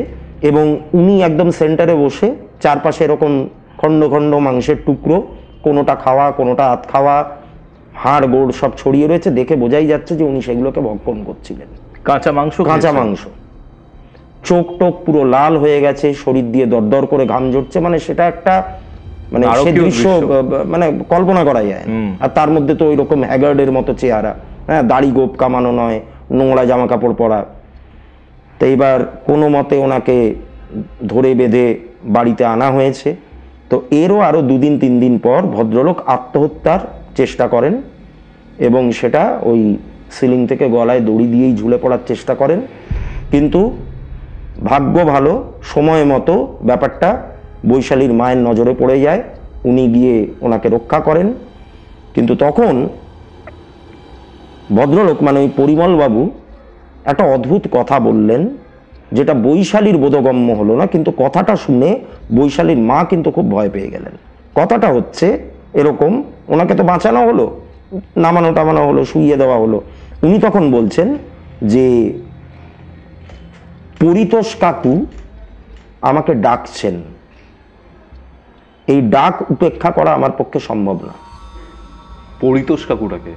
এবং উনি একদম সেন্টারে বসে, চারপাশে এরকম খণ্ড খণ্ড মাংসের টুকরো, কোনোটা খাওয়া কোনোটা আধ খাওয়া, হাড় গোড় সব ছড়িয়ে রয়েছে, দেখে বোঝাই যাচ্ছে যে উনি সেগুলোকে ভক্ষণ করছিলেন। কাঁচা মাংস, কাঁচা মাংস, চোখ টোক পুরো লাল হয়ে গেছে, শরীর দিয়ে দরদর করে ঘাম ঝরছে, মানে সেটা একটা মানে সে দৃশ্য মানে কল্পনা করা যায়। আর তার মধ্যে তো ওই রকম হ্যাগার্ডের মতো চেহারা, হ্যাঁ, দাড়ি গোপ কামানো নয়, নোংরা জামা কাপড় পরা। তো এইবার কোনো মতে ওনাকে ধরে বেঁধে বাড়িতে আনা হয়েছে। তো এরও আরও 2 দিন 3 দিন পর ভদ্রলোক আত্মহত্যার চেষ্টা করেন, এবং সেটা ওই সিলিং থেকে গলায় দড়ি দিয়েই ঝুলে পড়ার চেষ্টা করেন। কিন্তু ভাগ্য ভালো, সময় মতো ব্যাপারটা বৈশালীর মায়ের নজরে পড়ে যায়, উনি গিয়ে ওনাকে রক্ষা করেন। কিন্তু তখন ভদ্রলোক মানে ওই পরিমলবাবু একটা অদ্ভুত কথা বললেন, যেটা বৈশালীর বোধগম্য হলো না, কিন্তু কথাটা শুনে বৈশালীর মা কিন্তু খুব ভয় পেয়ে গেলেন। কথাটা হচ্ছে এরকম, ওনাকে তো বাঁচানো হলো, নামানো টামানো হলো, শুইয়ে দেওয়া হলো, উনি তখন বলছেন যে পরিতোষ কাকু আমাকে ডাকছেন, এই ডাক উপেক্ষা করা আমার পক্ষে সম্ভব না। পরিতোষ কাকুটাকে?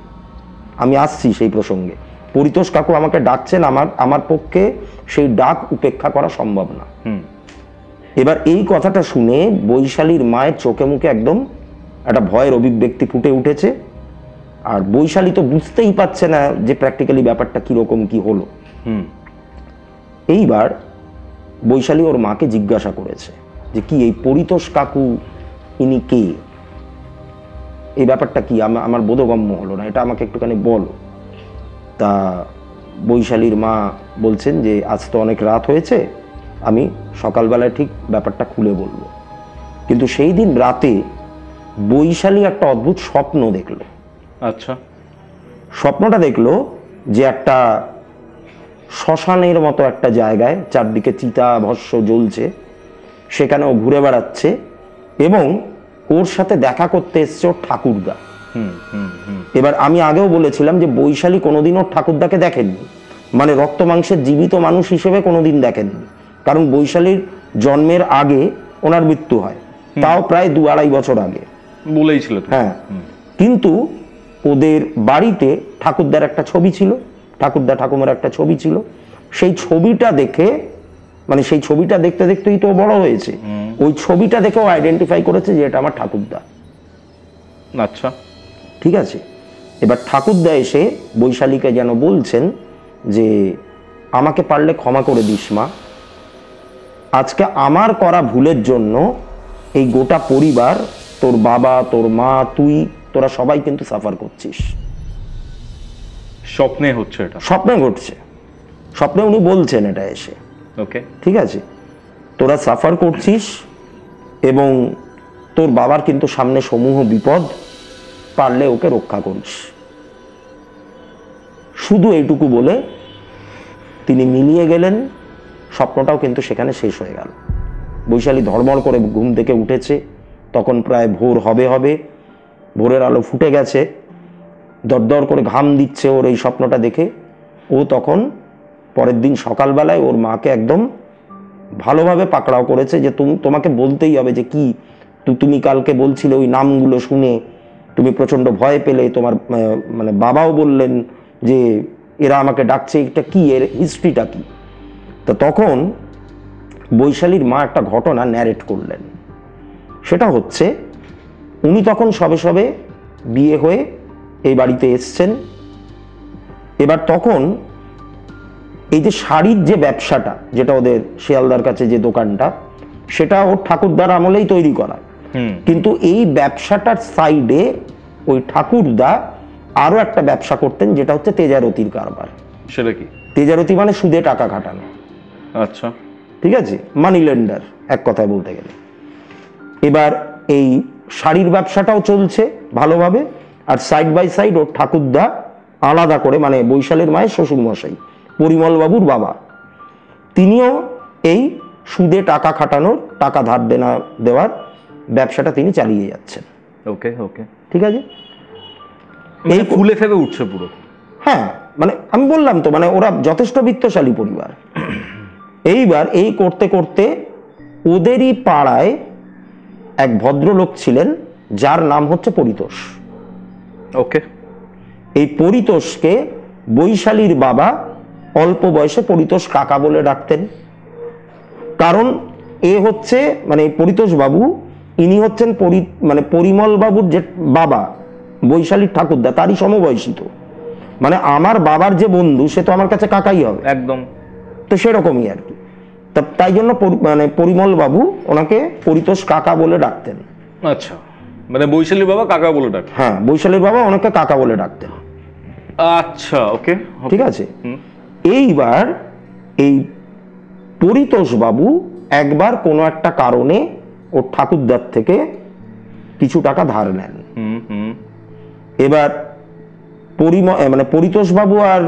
আমি আসছি সেই প্রসঙ্গে। পরিতোষ কাকু আমাকে ডাকছেন, আমার পক্ষে সেই ডাক উপেক্ষা করা সম্ভব না। এবার এই কথাটা শুনে বৈশালীর মায়ের চোখে মুখে একদম একটা ভয়ের অভিব্যক্তি ফুটে উঠেছে। আর বৈশালী তো বুঝতেই পারছে না যে প্র্যাকটিক্যালি ব্যাপারটা কিরকম কি হলো। এইবার বৈশালী ওর মাকে জিজ্ঞাসা করেছে যে কি এই পরিতোষ কাকু ইনি কে, এই ব্যাপারটা কি, আমার বোধগম্য হলো না, এটা আমাকে একটুখানি বলো। তা বৈশালীর মা বলছেন যে আজ তো অনেক রাত হয়েছে, আমি সকালবেলায় ঠিক ব্যাপারটা খুলে বলবো। কিন্তু সেই দিন রাতে বৈশালী একটা অদ্ভুত স্বপ্ন দেখলো। আচ্ছা। স্বপ্নটা দেখলো যে একটা শ্মশানের মতো একটা জায়গায় চারদিকে চিতা ভস্য জ্বলছে, সেখানে ও ঘুরে বেড়াচ্ছে এবং ওর সাথে দেখা করতে এসছে ওর ঠাকুরদা। এবার আমি আগেও বলেছিলাম যে বৈশালী কোনোদিন ওর ঠাকুরদাকে দেখেননি, মানে রক্ত মাংসের জীবিত মানুষ হিসেবে কোনোদিন দেখেননি, কারণ বৈশালীর জন্মের আগে ওনার মৃত্যু হয়, তাও প্রায় 2-2.5 বছর আগে বলেইছিল। হ্যাঁ, কিন্তু ওদের বাড়িতে ঠাকুরদার একটা ছবি ছিল, ঠাকুরদা ঠাকুমার একটা ছবি ছিল। সেই ছবিটা দেখে, মানে সেই ছবিটা দেখতে দেখতেই তো বড় হয়েছে, ওই ছবিটা দেখে ও আইডেন্টিফাই করেছে যে এটা আমার ঠাকুরদা। আচ্ছা, ঠিক আছে। এবার ঠাকুরদা এসে বৈশালীকে যেন বলছেন যে আমাকে পারলে ক্ষমা করে দিস মা, আজকে আমার করা ভুলের জন্য এই গোটা পরিবার, তোর বাবা, তোর মা, তুই, তোরা সবাই কিন্তু সাফার করছিস। স্বপ্নে হচ্ছে এটা? স্বপ্নে ঘটছে, স্বপ্নে উনি বলছেন এটা এসে। ওকে, ঠিক আছে, তোরা সাফার করছিস এবং তোর বাবার কিন্তু সামনে সমূহ বিপদ, পারলে ওকে রক্ষা করিস। শুধু এইটুকু বলে তিনি মিলিয়ে গেলেন, স্বপ্নটাও কিন্তু সেখানে শেষ হয়ে গেল। বৈশালী ধড়মড় করে ঘুম থেকে উঠেছে, তখন প্রায় ভোর হবে, ভোরের আলো ফুটে গেছে, দরদর করে ঘাম দিচ্ছে ওর এই স্বপ্নটা দেখে। ও তখন পরের দিন সকালবেলায় ওর মাকে একদম ভালোভাবে পাকড়াও করেছে যে তোমাকে বলতেই হবে যে কি তুমি কালকে বলছিলে, ওই নামগুলো শুনে তুমি প্রচণ্ড ভয় পেলে, তোমার মানে বাবাও বললেন যে এরা আমাকে ডাকছে, এটা কি, এর হিস্ট্রিটা কি। তো তখন বৈশালীর মা একটা ঘটনা ন্যারেট করলেন। সেটা হচ্ছে, উনি তখন সবে সবে বিয়ে হয়ে এই বাড়িতে এসছেন। এবার তখন এই যে শাড়ির যে ব্যবসাটা, যেটা ওদের শিয়ালদার কাছে যে দোকানটা, সেটা ওর ঠাকুরদার আমলেই তৈরি করা, কিন্তু এই ব্যবসাটার সাইডে ওই ঠাকুরদা আরো একটা ব্যবসা করতেন, যেটা হচ্ছে তেজারতির কারবার। সেটা কি? তেজারতি মানে সুদে টাকা খাটানো। আচ্ছা, ঠিক আছে, মানি লেন্ডার এক কথায় বলতে গেলে। এবার এই শাড়ির ব্যবসাটাও চলছে ভালোভাবে, আর সাইড বাই সাইড ওর ঠাকুরদা আলাদা করে, মানে বৈশালীর মায়ের শ্বশুর মশাই পরিমল বাবুর বাবা, তিনিও এই সুদে টাকা খাটানোর, টাকা ধার দেওয়ার ব্যবসাটা তিনি চালিয়ে যাচ্ছেন। ওকে ওকে, ঠিক আছে। এই ফুলে ফেপে উঠছে পুরো। হ্যাঁ, মানে আমি বললাম তো, মানে ওরা যথেষ্ট বিত্তশালী পরিবার। এইবার এই করতে করতে ওদেরই পাড়ায় এক ভদ্রলোক ছিলেন, যার নাম হচ্ছে পরিতোষ। ওকে। এই পরিতোষকে বৈশালীর বাবা অল্প বয়সে পরিতোষ কাকা বলে ডাকতেন, কারণ এ হচ্ছে, মানে পরিতোষ বাবু, ইনি হচ্ছেন মানে পরিমল বাবুর যে বাবা, বৈশালীর ঠাকুরদা, তারই সমবয়সী। তো মানে আমার বাবার যে বন্ধু, সে তো আমার কাছে কাকাই হবে একদম। তো সেরকমই আর কি। তাই জন্য মানে পরিমল বাবু ওনাকে পরিতোষ কাকা বলে ডাকতেন। আচ্ছা, মানে বৈশালীর বাবা কাকা বলে ডাকতেন? হ্যাঁ, বৈশালীর বাবা ওনাকে কাকা বলে ডাকতেন। আচ্ছা, ওকে, ঠিক আছে। এইবার এই পরিতোষ বাবু একবার কোনো একটা কারণে ওর ঠাকুরদার থেকে কিছু টাকা ধার নেন। এবার মানে পরিতোষ বাবু আর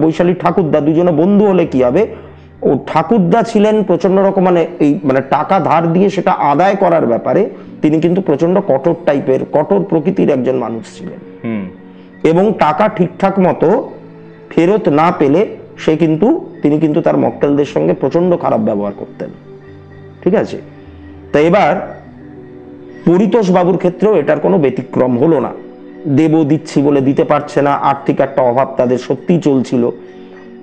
বৈশালীর ঠাকুরদা দুজনে বন্ধু হলে কি হবে, ও ঠাকুরদা ছিলেন প্রচন্ড রকম, মানে এই মানে টাকা ধার দিয়ে সেটা আদায় করার ব্যাপারে তিনি কিন্তু প্রচন্ড কঠোর টাইপের, কঠোর প্রকৃতির একজন মানুষ ছিলেন। এবং টাকা ঠিকঠাক মতো ফেরত না পেলে তিনি কিন্তু তার মক্কেলদের সঙ্গে প্রচন্ড খারাপ ব্যবহার করতেন। ঠিক আছে। তা এবার পরিতোষ বাবুর ক্ষেত্রেও এটার কোনো ব্যতিক্রম হলো না। দিচ্ছি বলে দিতে পারছে না, আর্থিক একটা অভাব তাদের সত্যিই চলছিল।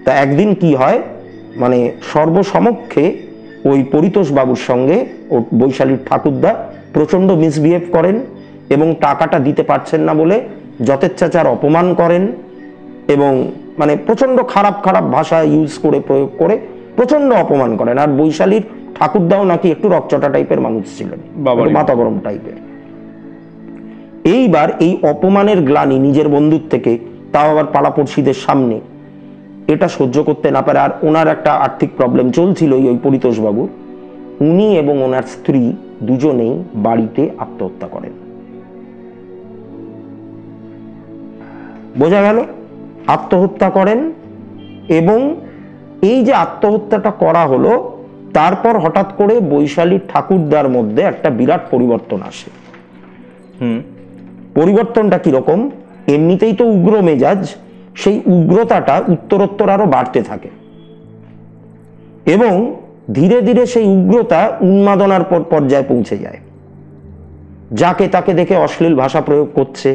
তা একদিন কি হয়, মানে সর্বসমক্ষে ওই পরিতোষ বাবুর সঙ্গে ও বৈশালীর ঠাকুরদা প্রচন্ড মিসবিহেভ করেন এবং টাকাটা দিতে পারছেন না বলে যথেচ্ছাচার অপমান করেন এবং মানে প্রচন্ড খারাপ খারাপ ভাষা ইউজ করে, প্রয়োগ করে প্রচন্ড অপমান করেন। আর বৈশালীর ঠাকুরদাও নাকি একটু রকচটা টাইপের মানুষ ছিলেন, মাথা গরম টাইপের। এইবার এই অপমানের গ্লানি নিজের বন্ধুর থেকে, তাও আবার পাড়াপড়শিদের সামনে, এটা সহ্য করতে না পারে, আর ওনার একটা আর্থিক প্রবলেম চলছিল ওই পরিতোষবাবুর, উনি এবং ওনার স্ত্রী দুজনেই বাড়িতে আত্মহত্যা করেন। বোঝা গেল? আত্মহত্যা করেন, এবং এই যে আত্মহত্যাটা করা হলো, তারপর হঠাৎ করে বৈশালীর ঠাকুরদার মধ্যে একটা বিরাট পরিবর্তন আসে। পরিবর্তনটা কিরকম? এমনিতেই তো উগ্র মেজাজ, সেই উগ্রতাটা উত্তরোত্তর আরো বাড়তে থাকে, এবং ধীরে ধীরে সেই উগ্রতা উন্মাদনার পর্যায়ে পৌঁছে যায়। যাকে তাকে দেখে অশ্লীল ভাষা প্রয়োগ করছে,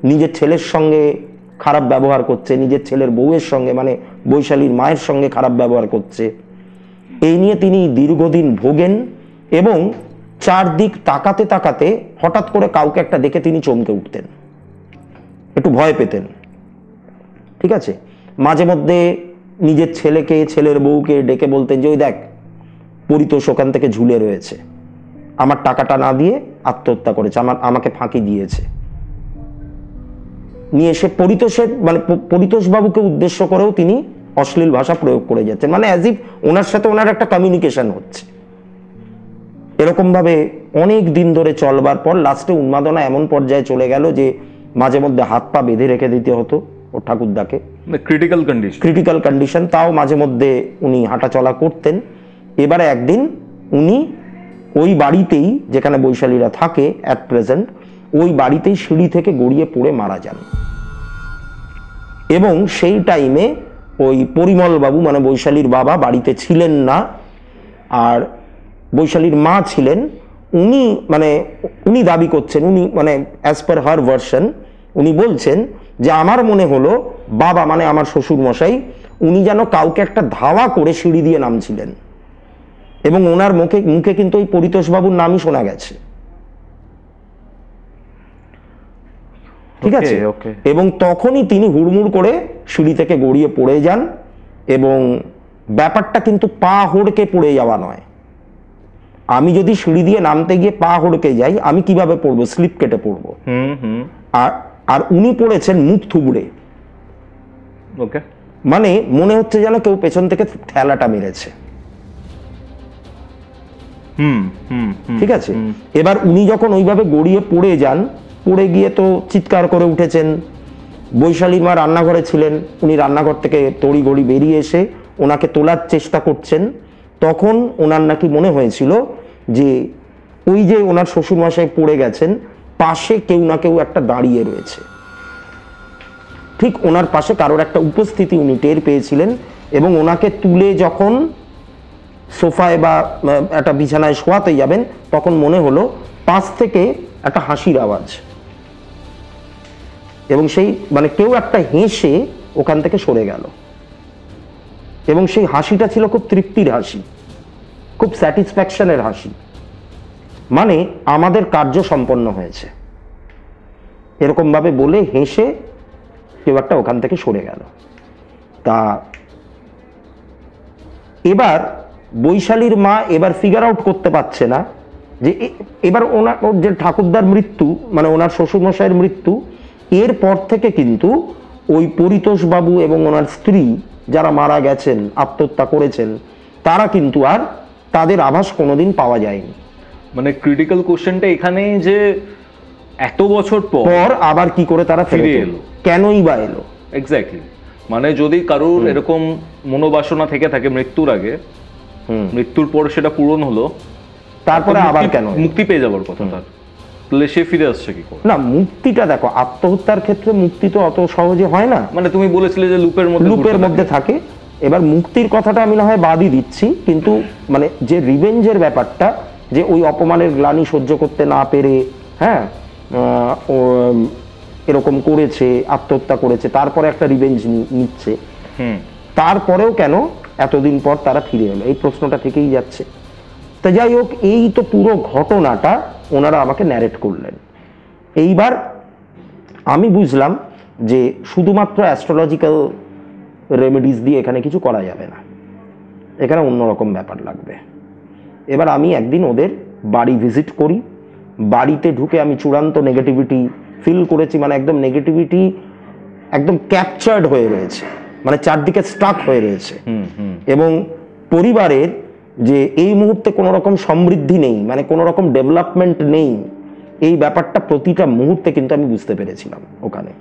নিজের ছেলের সঙ্গে খারাপ ব্যবহার করছে, নিজের ছেলের বউয়ের সঙ্গে মানে বৈশালীর মায়ের সঙ্গে খারাপ ব্যবহার করছে। এই নিয়ে তিনি দীর্ঘদিন ভোগেন, এবং চারদিক তাকাতে তাকাতে হঠাৎ করে কাউকে একটা দেখে তিনি চমকে উঠতেন, একটু ভয় পেতেন। ঠিক আছে? মাঝে মধ্যে নিজের ছেলেকে, ছেলের বউকে ডেকে বলতেন যে ওই দেখ পরিতোষ ওখান থেকে ঝুলে রয়েছে, আমার টাকাটা না দিয়ে আত্মহত্যা করেছে, আমাকে ফাঁকি দিয়েছে। নিয়ে এসে পরিতোষের মানে পরিতোষবাবুকে উদ্দেশ্য করেও তিনি অশ্লীল ভাষা প্রয়োগ করে যাচ্ছেন, মানে অ্যাজ ইফ ওনার সাথে ওনার একটা কমিউনিকেশন হচ্ছে। এরকম ভাবে অনেক দিন ধরে চলবার পর লাস্টে উন্মাদনা এমন পর্যায়ে চলে গেল যে মাঝে মধ্যে হাত পা বেঁধে রেখে দিতে হতো ও ঠাকুরদাকে। ক্রিটিক্যাল কন্ডিশন, তাও মাঝে মধ্যে উনি হাঁটাচলা করতেন। এবারে একদিন উনি ওই বাড়িতেই, যেখানে বৈশালীরা থাকে অ্যাট প্রেজেন্ট, ওই বাড়িতেই সিঁড়ি থেকে গড়িয়ে পড়ে মারা যান। এবং সেই টাইমে ওই পরিমল বাবু মানে বৈশালীর বাবা বাড়িতে ছিলেন না, আর বৈশালীর মা ছিলেন। উনি দাবি করছেন, উনি মানে অ্যাজ পার হার ভার্সন উনি বলছেন যে আমার মনে হলো বাবা মানে আমার শ্বশুর মশাই উনি যেন কাউকে একটা ধাওয়া করে সিঁড়ি দিয়ে নামছিলেন, এবং ওনার মুখে কিন্তু ওই পরিতোষবাবুর নামই শোনা গেছে। ঠিক আছে? এবং তখনই তিনি হুড়মুড় করে সিঁড়ি থেকে গড়িয়ে পড়ে যান, এবং ব্যাপারটা কিন্তু পা হড়কে পড়ে যাওয়া নয়। আমি যদি সিঁড়ি দিয়ে নামতে গিয়ে পা হড়কে যাই, আমি কিভাবে পড়বো? স্লিপ কেটে পড়বো। আর উনি পড়েছেন মুখ থুবড়ে, মানে মনে হচ্ছে যেন কেউ পেছন থেকে ঠেলাটা মেরেছে। ঠিক আছে? এবার উনি যখন ওইভাবে গড়িয়ে পড়ে যান, পড়ে গিয়ে তো চিৎকার করে উঠেছেন। বৈশালীর মা রান্নাঘরে ছিলেন, উনি রান্নাঘর থেকে তড়ি ঘড়ি বেরিয়ে এসে ওনাকে তোলার চেষ্টা করছেন। তখন ওনার নাকি মনে হয়েছিল যে ওই যে ওনার শ্বশুরমশাই পড়ে গেছেন, পাশে কেউ না কেউ একটা দাঁড়িয়ে রয়েছে, ঠিক ওনার পাশে কারোর একটা উপস্থিতি উনি টের পেয়েছিলেন। এবং ওনাকে তুলে যখন সোফায় বা একটা বিছানায় শোয়াতে যাবেন, তখন মনে হলো পাশ থেকে একটা হাসির আওয়াজ, এবং সেই মানে কেউ একটা হেসে ওখান থেকে সরে গেল, এবং সেই হাসিটা ছিল খুব তৃপ্তির হাসি, খুব স্যাটিসফ্যাকশনের হাসি, মানে আমাদের কার্য সম্পন্ন হয়েছে এরকম ভাবে বলে হেসে কেউ একটা ওখান থেকে সরে গেল। তা এবার বৈশালীর মা এবার ফিগার আউট করতে পারছে না যে এবার ওনার যে ঠাকুরদার মৃত্যু মানে ওনার শ্বশুরমশাইয়ের মৃত্যু, এরপর থেকে কিন্তু ওই পরিতোষবাবু এবং ওনার স্ত্রী যারা মারা গেছেন, আত্মহত্যা করেছেন, তারা কিন্তু আর তাদের আভাস কোনোদিন পাওয়া যায়নি। মানে ক্রিটিক্যাল কোশ্চেনটা এখানে যে এত বছর পর আবার কি করে তারা ফিরে এলো, কেনই বা এলো? এক্স্যাক্টলি, মানে যদি কারোর এরকম মনোবাসনা থেকে থাকে মৃত্যুর আগে, মৃত্যুর পর সেটা পূরণ হলো, তারপরে আবার কেন মুক্তি পেয়ে যাবার কথা, তাহলে সে ফিরে আসছে কি করে? না, মুক্তিটা দেখো আত্মহত্যার ক্ষেত্রে মুক্তি তো অত সহজে হয় না। মানে তুমি বলেছিলে যে লুপের মধ্যে থাকে। এবার মুক্তির কথাটা আমি না হয় বাদই দিচ্ছি, কিন্তু মানে যে রিভেঞ্জের ব্যাপারটা, যে ওই অপমানের গ্লানি সহ্য করতে না পেরে হ্যাঁ এরকম করেছে, আত্মহত্যা করেছে, তারপরে একটা রিভেঞ্জ নিচ্ছে, তারপরেও কেন এতদিন পর তারা ফিরে এলো, এই প্রশ্নটা থেকেই যাচ্ছে। তা যাই হোক, এই তো পুরো ঘটনাটা ওনারা আমাকে ন্যারেট করলেন। এইবার আমি বুঝলাম যে শুধুমাত্র অ্যাস্ট্রোলজিক্যাল রেমেডিস দিয়ে এখানে কিছু করা যাবে না, এখানে অন্যরকম ব্যাপার লাগবে। এবার আমি একদিন ওদের বাড়ি ভিজিট করি। বাড়িতে ঢুকে আমি চূড়ান্ত নেগেটিভিটি ফিল করেছি, মানে একদম নেগেটিভিটি একদম ক্যাপচার্ড হয়ে রয়েছে। মানে চারদিকে স্টাক হয়ে রয়েছে, এবং পরিবারের যে এই মুহূর্তে কোনো রকম সমৃদ্ধি নেই, মানে কোনো রকম ডেভেলপমেন্ট নেই, এই ব্যাপারটা প্রতিটা মুহূর্তে কিন্তু আমি বুঝতে পেরেছিলাম ওখানে।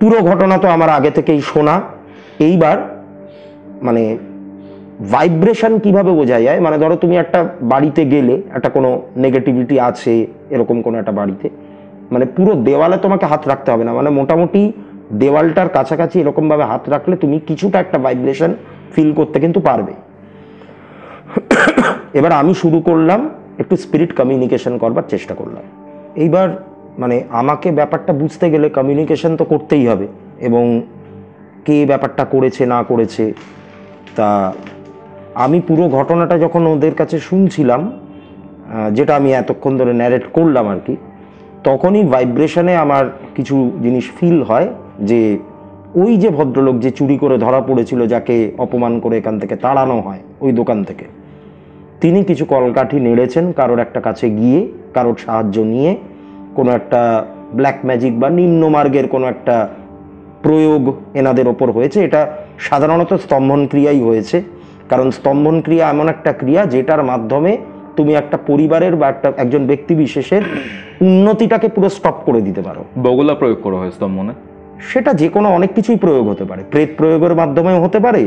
পুরো ঘটনা তো আমার আগে থেকেই শোনা। এইবার মানে ভাইব্রেশন কিভাবে বোঝা যায়, মানে ধরো তুমি একটা বাড়িতে গেলে, একটা কোনো নেগেটিভিটি আছে এরকম কোনো একটা বাড়িতে, মানে পুরো দেওয়ালে তোমাকে হাত রাখতে হবে না, মানে মোটামুটি দেওয়ালটার কাছাকাছি এরকম ভাবে হাত রাখলে তুমি কিছুটা একটা ভাইব্রেশন ফিল করতে কিন্তু পারবে। এবার আমি শুরু করলাম একটু স্পিরিট কমিউনিকেশন করবার চেষ্টা করলাম। এইবার মানে আমাকে ব্যাপারটা বুঝতে গেলে কমিউনিকেশন তো করতেই হবে, এবং কে ব্যাপারটা করেছে না করেছে। তা আমি পুরো ঘটনাটা যখন ওদের কাছে শুনছিলাম, যেটা আমি এতক্ষণ ধরে ন্যারেট করলাম আর কি, তখনই ভাইব্রেশনে আমার কিছু জিনিস ফিল হয় যে ওই যে ভদ্রলোক যে চুরি করে ধরা পড়েছিল, যাকে অপমান করে এখান থেকে তাড়ানো হয় ওই দোকান থেকে, তিনি কিছু কলকাঠি নেড়েছেন কারোর একটা কাছে গিয়ে, কারোর সাহায্য নিয়ে, কোনো একটা ব্ল্যাক ম্যাজিক বা নিম্নমার্গের কোনো একটা প্রয়োগ এনাদের ওপর হয়েছে। এটা সাধারণত স্তম্ভন ক্রিয়াই হয়েছে, কারণ স্তম্ভন ক্রিয়া এমন একটা ক্রিয়া যেটার মাধ্যমে তুমি একটা পরিবারের বা একজন ব্যক্তি বিশেষের উন্নতিটাকে পুরো স্টপ করে দিতে পারো। বগলা প্রয়োগ করা হয় স্তম্ভনে? সেটা যে কোনো অনেক কিছুই প্রয়োগ হতে পারে, প্রেত প্রয়োগের মাধ্যমেও হতে পারে,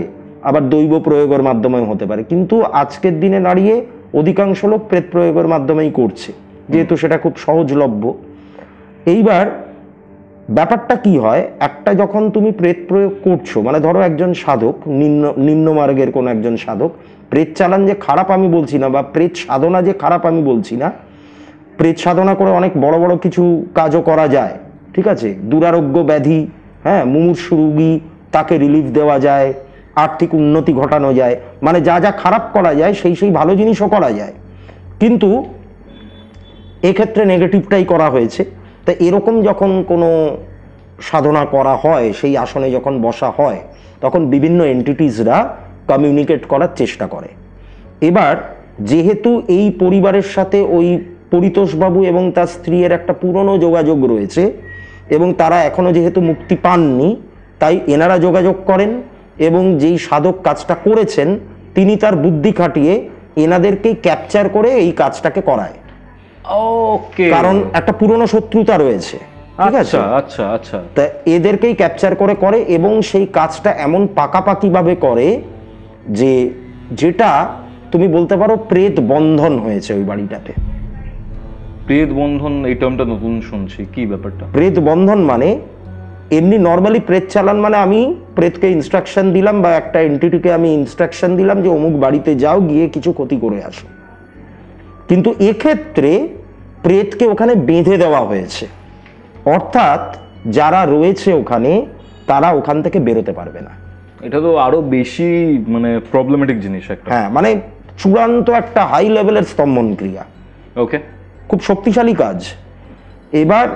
আবার দৈব প্রয়োগের মাধ্যমেও হতে পারে, কিন্তু আজকের দিনে দাঁড়িয়ে অধিকাংশ লোক প্রেত প্রয়োগের মাধ্যমেই করছে, যেহেতু সেটা খুব সহজলভ্য। এইবার ব্যাপারটা কি হয়, একটা যখন তুমি প্রেত প্রয়োগ করছো, মানে ধরো একজন সাধক, নিম্নমার্গের কোনো একজন সাধক, প্রেত চালান যে খারাপ আমি বলছি না, বা প্রেত সাধনা যে খারাপ আমি বলছি না, প্রেত সাধনা করে অনেক বড় বড় কিছু কাজও করা যায়, ঠিক আছে, দুরারোগ্য ব্যাধি, হ্যাঁ, মুমূর্ষু রোগী তাকে রিলিফ দেওয়া যায়, আর্থিক উন্নতি ঘটানো যায়, মানে যা যা খারাপ করা যায় সেই ভালো জিনিসও করা যায়, কিন্তু এক্ষেত্রে নেগেটিভটাই করা হয়েছে। তা এরকম যখন কোনো সাধনা করা হয়, সেই আসনে যখন বসা হয়, তখন বিভিন্ন এন্টিটিসরা কমিউনিকেট করার চেষ্টা করে। এবার যেহেতু এই পরিবারের সাথে ওই পরিতোষবাবু এবং তার স্ত্রীর একটা পুরনো যোগাযোগ রয়েছে, এবং তারা এখনো যেহেতু মুক্তি পাননি, তাই এনারা যোগাযোগ করেন, এবং যেই সাধক কাজটা করেছেন তিনি তার বুদ্ধি খাটিয়ে এনাদেরকেই ক্যাপচার করে এই কাজটাকে করায়। ওকে, কারণ একটা পুরনো শত্রুতা রয়েছে, ঠিক আছে। আচ্ছা আচ্ছা। তা এদেরকেই ক্যাপচার করে এবং সেই কাজটা এমন পাকাপাকি ভাবে করে যে যেটা তুমি বলতে পারো প্রেত বন্ধন হয়েছে ওই বাড়িটাতে। প্রেত বন্ধন, এই টার্মটা নতুন শুনছি, কি ব্যাপারটা? প্রেত বন্ধন মানে এমনি নর্মালি প্রেত চালান মানে আমি প্রেতকে ইনস্ট্রাকশন দিলাম, বা একটা এন্টিটিকে আমি ইনস্ট্রাকশন দিলাম যে অমুক বাড়িতে যাও, গিয়ে কিছু ক্ষতি করে আসো, কিন্তু এক্ষেত্রে প্রেতকে ওখানে বেঁধে দেওয়া হয়েছে, অর্থাৎ যারা রয়েছে ওখানে তারা ওখান থেকে বেরোতে পারবে না। এটা তো আরো বেশি মানে প্রবলেমেটিক জিনিস একটা। হ্যাঁ, মানে চূড়ান্ত একটা হাই লেভেলের স্তম্ভন ক্রিয়া। ওকে, খুব শক্তিশালী কাজ। এবার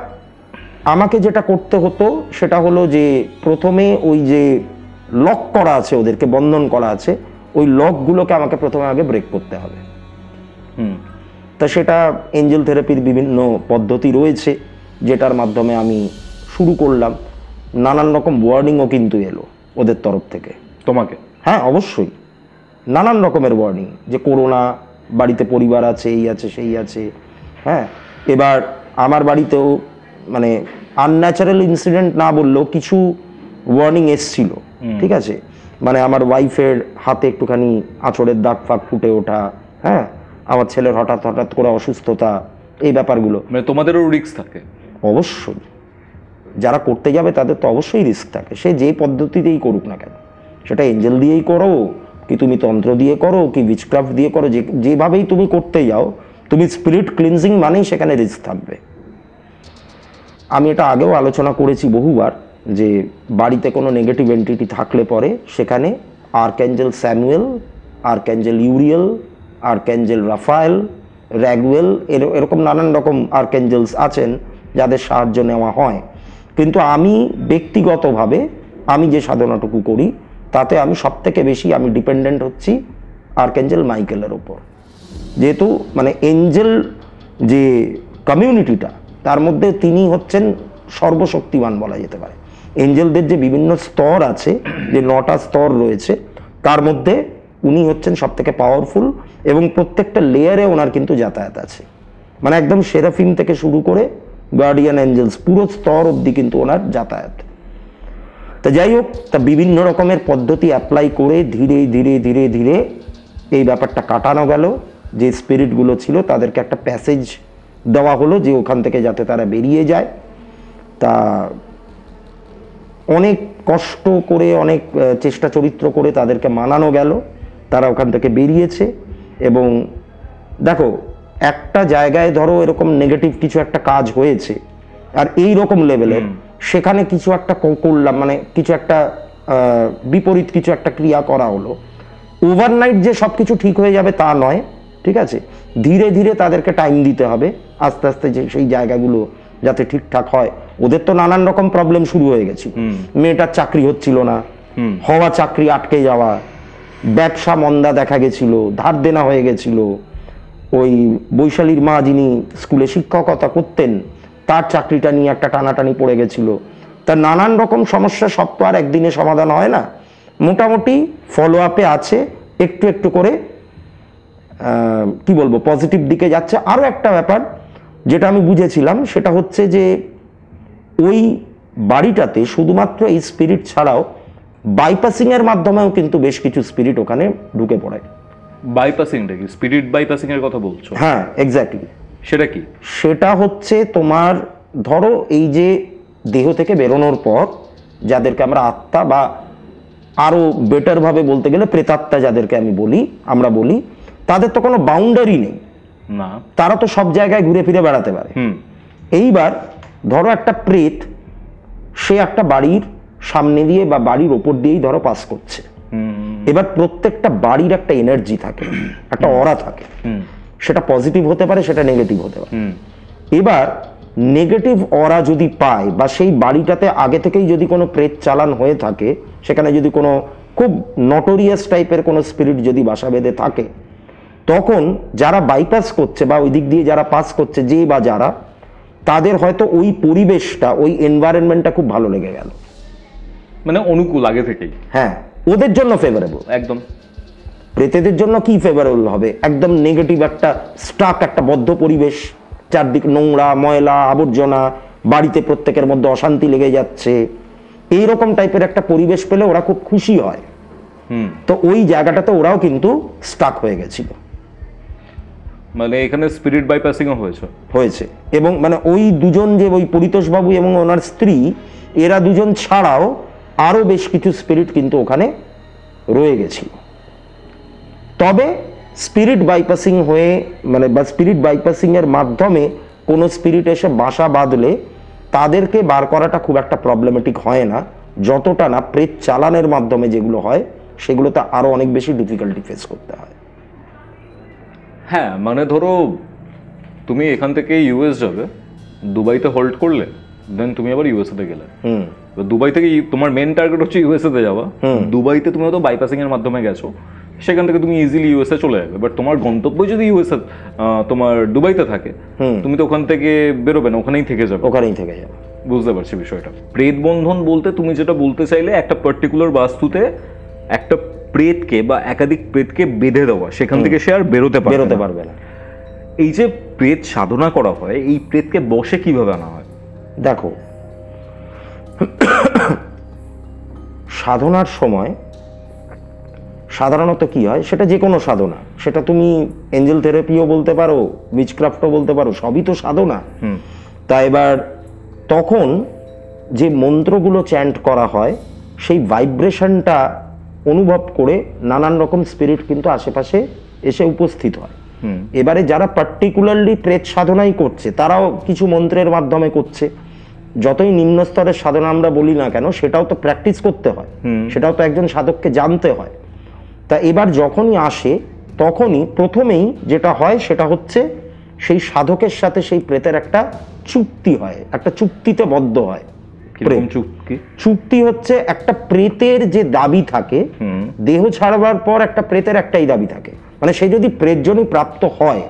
আমাকে যেটা করতে হতো সেটা হলো যে প্রথমে ওই যে লক করা আছে, ওদেরকে বন্ধন করা আছে, ওই লকগুলোকে আমাকে প্রথমে আগে ব্রেক করতে হবে। তা সেটা এঞ্জেল থেরাপির বিভিন্ন পদ্ধতি রয়েছে, যেটার মাধ্যমে আমি শুরু করলাম। নানান রকম ওয়ার্নিংও কিন্তু এলো ওদের তরফ থেকে। তোমাকে? হ্যাঁ, অবশ্যই নানান রকমের ওয়ার্নিং, যে করোনা, বাড়িতে পরিবার আছে, এই আছে সেই আছে। হ্যাঁ, এবার আমার বাড়িতেও মানে আনন্যাচারাল ইনসিডেন্ট না বললেও কিছু ওয়ার্নিং এসছিল, ঠিক আছে। মানে আমার ওয়াইফের হাতে একটুখানি আঁচড়ের দাগ ফাগ ফুটে ওঠা, হ্যাঁ, আমার ছেলের হঠাৎ হঠাৎ করে অসুস্থতা, এই ব্যাপারগুলো। মানে তোমাদেরও রিস্ক থাকে? অবশ্যই, যারা করতে যাবে তাদের তো অবশ্যই রিস্ক থাকে, সে যে পদ্ধতিতেই করুক না কেন, সেটা এঞ্জেল দিয়েই করো, কি তুমি তন্ত্র দিয়ে করো, কি উইচক্রাফট দিয়ে করো, যেভাবেই তুমি করতে যাও, তুমি স্পিরিট ক্লিনজিং মানেই সেখানে রিস্ক থাকবে। আমি এটা আগেও আলোচনা করেছি বহুবার, যে বাড়িতে কোনো নেগেটিভ এন্টিটি থাকলে পরে সেখানে আর্কঅ্যাঞ্জেল স্যামুয়েল, আর্কঅ্যাঞ্জেল ইউরিয়েল, আর্কঅ্যাঞ্জেল রাফায়েল, র্যাগুয়েল, এরকম নানান রকম আর্কঅ্যাঞ্জেলস আছেন যাদের সাহায্য নেওয়া হয়। কিন্তু আমি ব্যক্তিগতভাবে আমি যে সাধনাটুকু করি তাতে আমি সবথেকে বেশি আমি ডিপেন্ডেন্ট হচ্ছি আর্কঅ্যাঞ্জেল মাইকেলের ওপর, যেহেতু মানে এঞ্জেল যে কমিউনিটিটা তার মধ্যে তিনি হচ্ছেন সর্বশক্তিমান বলা যেতে পারে, এঞ্জেলদের যে বিভিন্ন স্তর আছে, যে 9টা স্তর রয়েছে, তার মধ্যে উনি হচ্ছেন সব থেকে পাওয়ারফুল, এবং প্রত্যেকটা লেয়ারে ওনার কিন্তু যাতায়াত আছে। মানে একদম সেরাফিম থেকে শুরু করে গার্ডিয়ান এঞ্জেলস পুরো স্তর অবধি কিন্তু ওনার যাতায়াত। তা যাই হোক, তা বিভিন্ন রকমের পদ্ধতি অ্যাপ্লাই করে ধীরে ধীরে ধীরে ধীরে এই ব্যাপারটা কাটানো গেল। যে স্পিরিটগুলো ছিল তাদেরকে একটা প্যাসেজ দেওয়া হলো যে ওখান থেকে যাতে তারা বেরিয়ে যায়। তা অনেক কষ্ট করে, অনেক চেষ্টা চরিত্র করে তাদেরকে মানানো গেল, তারা ওখান থেকে বেরিয়েছে। এবং দেখো, একটা জায়গায় ধরো এরকম নেগেটিভ কিছু একটা কাজ হয়েছে আর এই রকম লেভেলের, সেখানে কিছু একটা করলাম, মানে কিছু একটা বিপরীত কিছু একটা ক্রিয়া করা হলো, ওভারনাইট যে সব কিছু ঠিক হয়ে যাবে তা নয়, ঠিক আছে? ধীরে ধীরে তাদেরকে টাইম দিতে হবে, আস্তে আস্তে যে সেই জায়গাগুলো যাতে ঠিকঠাক হয়। ওদের তো নানান রকম প্রবলেম শুরু হয়ে গেছিল, মেয়েটার চাকরি হচ্ছিল না, হওয়া চাকরি আটকে যাওয়া, ব্যবসা মন্দা দেখা গেছিল, ধার দেনা হয়ে গেছিল, ওই বৈশালীর মা যিনি স্কুলে শিক্ষকতা করতেন তার চাকরিটা নিয়ে একটা টানাটানি পড়ে গেছিল। তা নানান রকম সমস্যা, সব তো আর একদিনে সমাধান হয় না, মোটামুটি ফলো আপে আছে, একটু একটু করে কি বলবো পজিটিভ দিকে যাচ্ছে। আরও একটা ব্যাপার যেটা আমি বুঝেছিলাম সেটা হচ্ছে যে ওই বাড়িটাতে শুধুমাত্র এই স্পিরিট ছাড়াও বাইপাসিং এর মাধ্যমেও কিন্তু বেশ কিছু স্পিরিট ওখানে ঢুকে পড়ে। বাইপাসিংটা কি? স্পিরিট বাইপাসিং এর কথা বলছো? হ্যাঁ, এক্স্যাক্টলি। সেটা কি? সেটা হচ্ছে তোমার ধরো এই যে দেহ থেকে বেরোনোর পর যাদেরকে আমরা আত্মা, বা আরো বেটার ভাবে বলতে গেলে প্রেতাত্মা যাদেরকে আমরা বলি, তাদের তো কোনো বাউন্ডারি নেই না, তারা তো সব জায়গায় ঘুরে ফিরে বেড়াতে পারে। এইবার ধরো একটা প্রেত, সে একটা বাড়ির সামনে দিয়ে বা বাড়ির ওপর দিয়েই ধরো পাস করছে। এবার প্রত্যেকটা বাড়ির একটা এনার্জি থাকে, একটা অরা থাকে, সেটা পজিটিভ হতে পারে, সেটা নেগেটিভ হতে পারে। এবার নেগেটিভ অরা যদি পায়, বা সেই বাড়িটাতে আগে থেকেই যদি কোনো প্রেত চালান হয়ে থাকে, সেখানে যদি কোনো খুব নটোরিয়াস টাইপের কোনো স্পিরিট যদি বাসা বেঁধে থাকে, তখন যারা বাইপাস করছে বা ওই দিক দিয়ে যারা পাস করছে, যে বা যারা, তাদের হয়তো ওই পরিবেশটা, ওই এনভায়রনমেন্টটা খুব ভালো লেগে গেল, মানে অনুকূল আগে থেকেই। হ্যাঁ, ওদের জন্য ফেভারেবল। একদম। প্রেতেদের জন্য কি ফেভারেবল হবে? একদম নেগেটিভ একটা স্টাক, একটা বদ্ধ পরিবেশ, চারদিকে নোংরা ময়লা আবর্জনা, বাড়িতে প্রত্যেকের মধ্যে অশান্তি লেগে যাচ্ছে, এইরকম টাইপের একটা পরিবেশ পেলে ওরা খুব খুশি হয়। তো ওই জায়গাটাতে ওরাও কিন্তু স্টাক হয়ে গেছিল। মানে এখানে স্পিরিট বাইপাসিংও হয়েছে। এবং মানে ওই দুজন, যে ওই পরিতোষবাবু এবং ওনার স্ত্রী, এরা দুজন ছাড়াও আরো বেশ কিছু স্পিরিট কিন্তু ওখানে রয়ে গেছিল। তবে স্পিরিট বাইপাসিং হয়ে, মানে বা স্পিরিট বাইপাসিং এর মাধ্যমে কোনো স্পিরিট এসে বাসা বাঁধলে তাদেরকে বার করাটা খুব একটা প্রবলেমেটিক হয় না, যতটা না প্রেত চালানের মাধ্যমে যেগুলো হয় সেগুলোতে আরো অনেক বেশি ডিফিকাল্টি ফেস করতে হয়। হ্যাঁ, মানে ধরো তুমি এখান থেকে ইউএস যাবে, দুবাইতে হোল্ড করলে, দেন তুমি আবার ইউএসএ তে গেলে, দুবাই থেকে তোমার মেন টার্গেট হচ্ছে ইউএসএ তে যাওয়া, দুবাইতে তুমি হয়তো বাইপাসিং এর মাধ্যমে গেছো, সেখান থেকে তুমি ইজিলি ইউএসএ চলে যাবে। বাট তোমার গন্তব্য যদি ইউএসএ, তোমার দুবাইতে থাকে, তুমি তো ওখান থেকে বেরোবে না, ওখানেই থেকে যাবে। বুঝতে পারছি বিষয়টা। প্রেত বন্ধন বলতে তুমি যেটা বলতে চাইলে, একটা পার্টিকুলার বাস্তুতে একটা প্রেতকে বা একাধিক প্রেতকে বেঁধে দেওয়া, সেখান থেকে সে আর বেরোতে পারবে না। এই যে প্রেত সাধনা করা হয়, এই প্রেতকে বশে কিভাবে আনা হয়? দেখো, সাধনার সময় সাধারণত কি হয়, সেটা যে কোনো সাধনা, সেটা তুমি এঞ্জেল থেরাপিও বলতে পারো, উইচক্রাফটও বলতে পারো, সবই তো সাধনা। তা এবার তখন যে মন্ত্রগুলো চ্যান্ট করা হয়, সেই ভাইব্রেশনটা অনুভব করে নানান রকম স্পিরিট কিন্তু আশেপাশে এসে উপস্থিত হয়। এবারে যারা পার্টিকুলারলি প্রেত সাধনাই করছে, তারাও কিছু মন্ত্রের মাধ্যমে করছে। যতই নিম্ন স্তরের সাধনা আমরা বলি না কেন, সেটাও তো প্র্যাকটিস করতে হয়, সেটাও তো একজন সাধককে জানতে হয়। তা এবার যখনই আসে, তখনই প্রথমেই যেটা হয় সেটা হচ্ছে সেই সাধকের সাথে সেই প্রেতের একটা চুক্তি হয়, একটা চুক্তিতে বদ্ধ হয়। চুক্তি হচ্ছে একটা প্রেতের যে দাবি থাকে, দেহ ছাড়বার পর একটা প্রেতের একটাই দাবি থাকে, মানে সে যদি প্রেতজনই প্রাপ্ত হয়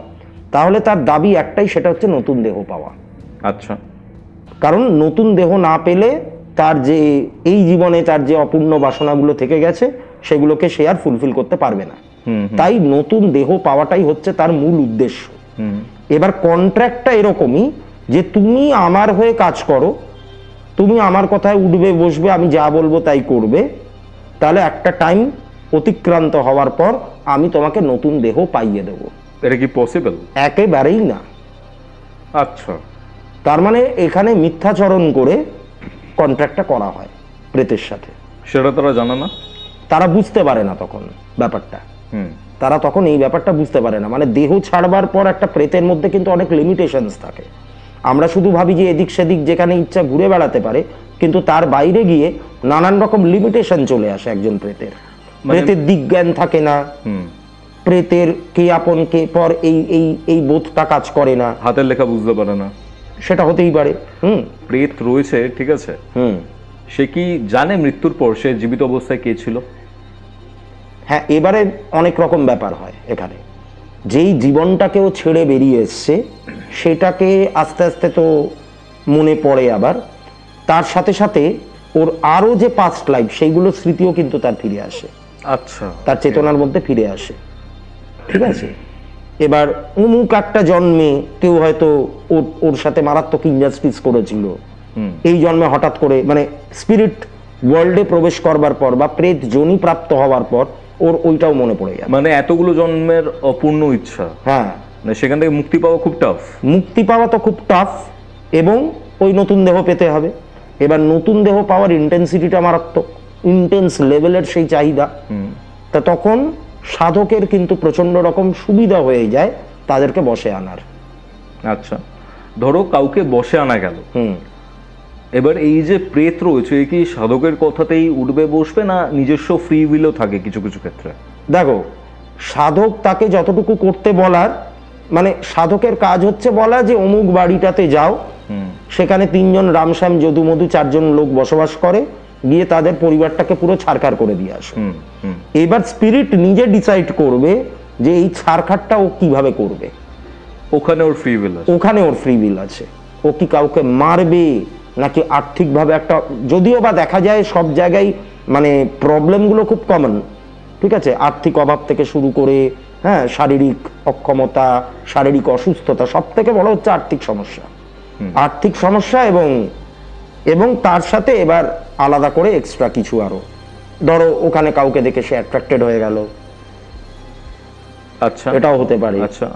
তাহলে তার দাবি একটাই, সেটা হচ্ছে নতুন দেহ পাওয়া। আচ্ছা। কারণ নতুন দেহ না পেলে তার যে এই জীবনে তার যে অপূর্ণ বাসনাগুলো থেকে গেছে সেগুলোকে সে আর ফুলফিল করতে পারবে না। তাই নতুন দেহ পাওয়াটাই হচ্ছে তার মূল উদ্দেশ্য। এবার কন্ট্রাক্টটা এরকমই যে তুমি আমার হয়ে কাজ করো, তুমি আমার কথায় উঠবে বসবে, আমি যা বলবো তাই করবে, তাহলে একটা টাইম অতিক্রান্ত হওয়ার পর আমি তোমাকে নতুন দেহ পাইয়ে দেব। এটা কি পসিবল? একেবারেই না। আচ্ছা, তার মানে এখানে মিথ্যাচরণ করে কন্ট্রাক্টটা করা হয় প্রেতের সাথে। সেটা তারা জানে না, তারা বুঝতে পারে না তখন ব্যাপারটা। তারা তখন এই ব্যাপারটা বুঝতে পারে না। মানে দেহ ছাড়বার পর একটা প্রেতের মধ্যে কিন্তু অনেক লিমিটেশনস থাকে। আমরা শুধু ভাবি যে এদিক সেদিক যেখানে ইচ্ছা ঘুরে বেড়াতে পারে, কিন্তু তার বাইরে গিয়ে নানান রকম লিমিটেশন চলে আসে একজন প্রেতের। প্রেতের দিক জ্ঞান থাকে না, প্রেতের কে আপন কে পর এই এই এই বোধটা কাজ করে না, হাতের লেখা বুঝতে পারে না। সেটা হতেই পারে। প্রেত রয়েছে, ঠিক আছে, সে কি জানে মৃত্যুর পর সে জীবিত অবস্থায় কে ছিল? হ্যাঁ, এবারে অনেক রকম ব্যাপার হয় এখানে। যেই জীবনটাকে ও ছেড়ে বেরিয়ে এসছে সেটাকে আস্তে আস্তে তো মনে পড়ে, আবার তার সাথে সাথে ওর আরো যে পাস্ট লাইফ সেইগুলো স্মৃতিও কিন্তু তার ফিরে আসে। আচ্ছা, তার চেতনার মধ্যে ফিরে আসে, ঠিক আছে। এবার অমুক একটা জন্মে কেউ হয়তো ওর সাথে মারাত্মক ইনজাস্টিস করেছিল, এই জন্মে হঠাৎ করে মানে স্পিরিট ওয়ার্ল্ডে প্রবেশ করবার পর বা প্রেত যোনি প্রাপ্ত হওয়ার পর ওর ওইটাও মনে পড়ে যায়। মানে এতগুলো জন্মের অপূর্ণ ইচ্ছা, হ্যাঁ, সেখান থেকে মুক্তি পাওয়া খুব টাফ। মুক্তি পাওয়া তো খুব টাফ, এবং ওই নতুন দেহ পেতে হবে। এবার নতুন দেহ পাওয়ার ইন্টেন্সিটিটা মারাত্মক, ইন্টেন্স লেভেলের সেই চাহিদা। তা তখন সাধকের কিন্তু প্রচন্ড রকম সুবিধা হয়ে যায় তাদেরকে বসে আনার। আচ্ছা, ধরো কাউকে বসে আনা গেল, এবার এই যে প্রেত রয়েছে কি সাধকের কথাতেই উঠবে বসবে, না নিজস্ব ফ্রি উইলও থাকে কিছু কিছু ক্ষেত্রে? দেখো, সাধক তাকে যতটুকু করতে বলার, মানে সাধকের কাজ হচ্ছে বলা যে অমুক বাড়িটাতে যাও, সেখানে 3 জন রামশ্যাম যদু মধু 4 জন লোক বসবাস করে, গিয়ে তাদের পরিবারটাকে পুরো ছারখার করে দিয়ে আসো। এবার স্পিরিট নিজে ডিসাইড করবে যে এই ছারখারটা ও কিভাবে করবে। ওখানে ওর ফ্রি উইল আছে, ওখানে ওর ফ্রি উইল আছে। ও কি কাউকে মারবে নাকি আর্থিকভাবে একটা, যদিও বা দেখা যায় সব জায়গায় মানে প্রবলেমগুলো খুব কমন, ঠিক আছে, আর্থিক অভাব থেকে শুরু করে, হ্যাঁ, শারীরিক অক্ষমতা, শারীরিক অসুস্থতা, সব থেকে বড় হচ্ছে আর্থিক সমস্যা। আর্থিক সমস্যা এবং তার সাথে এবার আলাদা করে এক্সট্রা কিছু আরো, ধরো ওখানে কাউকে দেখে সে অ্যাট্রাক্টেড হয়ে গেল, আচ্ছা, এটাও হতে পারে। আচ্ছা,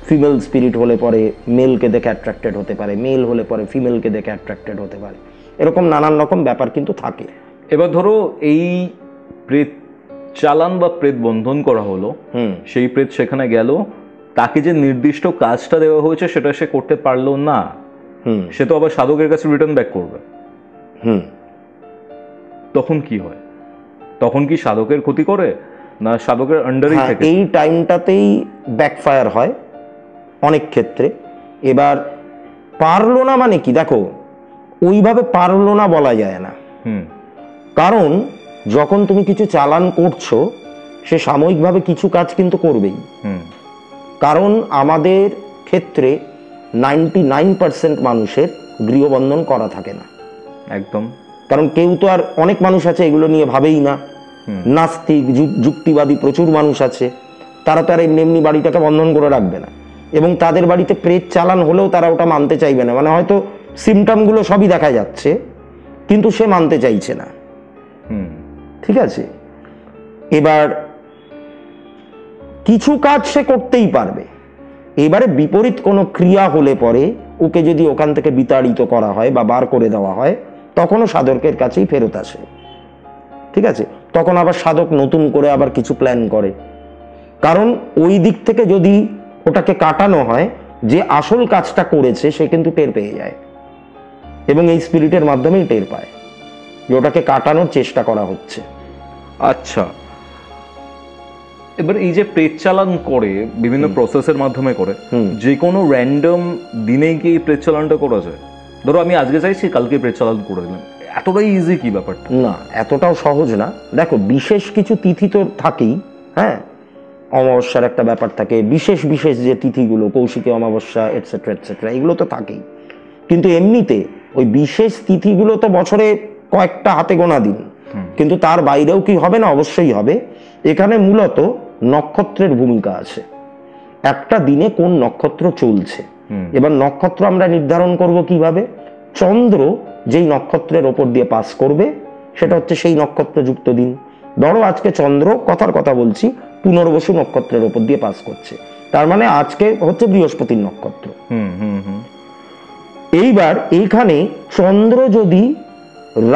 ফিমেল স্পিরিট হলে পরে মেলকে দেখে অ্যাট্রাক্টেড হতে পারে, মেল হলে পরে ফিমেলকে দেখে অ্যাট্রাক্টেড হতে পারে, এরকম নানান রকম ব্যাপার কিন্তু থাকে। এবার ধরো এই প্রেত চালান বা প্রেত বন্ধন করা হলো, সেই প্রেত সেখানে গেল, তাকে যে নির্দিষ্ট কাজটা দেওয়া হয়েছে সেটা সে করতে পারলো না, সে তো আবার সাধকের কাছে রিটার্ন ব্যাক করবে। তখন কি হয়? তখন কি সাধকের ক্ষতি করে না সাধকের আন্ডারেই থাকে? এই টাইমটাতেই ব্যাকফায়ার হয় অনেক ক্ষেত্রে। এবার পারলো না মানে কি, দেখো ওইভাবে পারলো না বলা যায় না, কারণ যখন তুমি কিছু চালান করছো সে সাময়িকভাবে কিছু কাজ কিন্তু করবেই। কারণ আমাদের ক্ষেত্রে 99% মানুষের গৃহবন্ধন করা থাকে না একদম, কারণ কেউ তো আর, অনেক মানুষ আছে এগুলো নিয়ে ভাবেই না, নাস্তিক যুক্তিবাদী প্রচুর মানুষ আছে, তারা তো আর এমনি এমনি বাড়িটাকে বন্ধন করে রাখবে না, এবং তাদের বাড়িতে প্রেত চালান হলেও তারা ওটা মানতে চাইবে না। মানে হয়তো সিমটমগুলো সবই দেখা যাচ্ছে কিন্তু সে মানতে চাইছে না, ঠিক আছে। এবার কিছু কাজ সে করতেই পারবে, এবারে বিপরীত কোনো ক্রিয়া হলে পরে ওকে যদি ওখান থেকে বিতাড়িত করা হয় বা বার করে দেওয়া হয় তখনও সাধকের কাছেই ফেরত আসে, ঠিক আছে। তখন আবার সাধক নতুন করে আবার কিছু প্ল্যান করে, কারণ ওই দিক থেকে যদি ওটাকে কাটানো হয় যে আসল কাজটা করেছে সে কিন্তু টের পেয়ে যায়, এবং এই স্পিরিটের মাধ্যমেই টের পায় যে ওটাকে কাটানোর চেষ্টা করা হচ্ছে। আচ্ছা, এবার এই যে প্রেত চালান করে বিভিন্ন প্রসেসের মাধ্যমে করে, যে কোনো র্যান্ডম দিনেই কি এই প্রেত চালানটা করা যায়? ধরো আমি আজকে চাইছি কালকে প্রেত চালান করে দিলাম, এতটাই ইজি কি ব্যাপারটা? না, এতটাও সহজ না। দেখো বিশেষ কিছু তিথি তো থাকেই, হ্যাঁ, অমাবস্যার একটা ব্যাপার থাকে, বিশেষ বিশেষ যে তিথিগুলো, কৌশিকী অমাবস্যা এটসেট্রা এটসেট্রা, এগুলো তো থাকেই। কিন্তু এমনিতে ওই বিশেষ তিথিগুলো তো বছরে কয়েকটা হাতে গোনা দিন, কিন্তু তার বাইরেও কি হবে না? অবশ্যই হবে। এখানে মূলত নক্ষত্রের ভূমিকা আছে, একটা দিনে কোন নক্ষত্র চলছে। এবার নক্ষত্র আমরা নির্ধারণ করব কিভাবে? চন্দ্র যেই নক্ষত্রের ওপর দিয়ে পাস করবে সেটা হচ্ছে সেই নক্ষত্রযুক্ত দিন। ধরো আজকে চন্দ্র, কথার কথা বলছি, পুনর্বসু নক্ষত্রের ওপর দিয়ে পাস করছে, তার মানে আজকে হচ্ছে বৃহস্পতির নক্ষত্র। এইবার এইখানে চন্দ্র যদি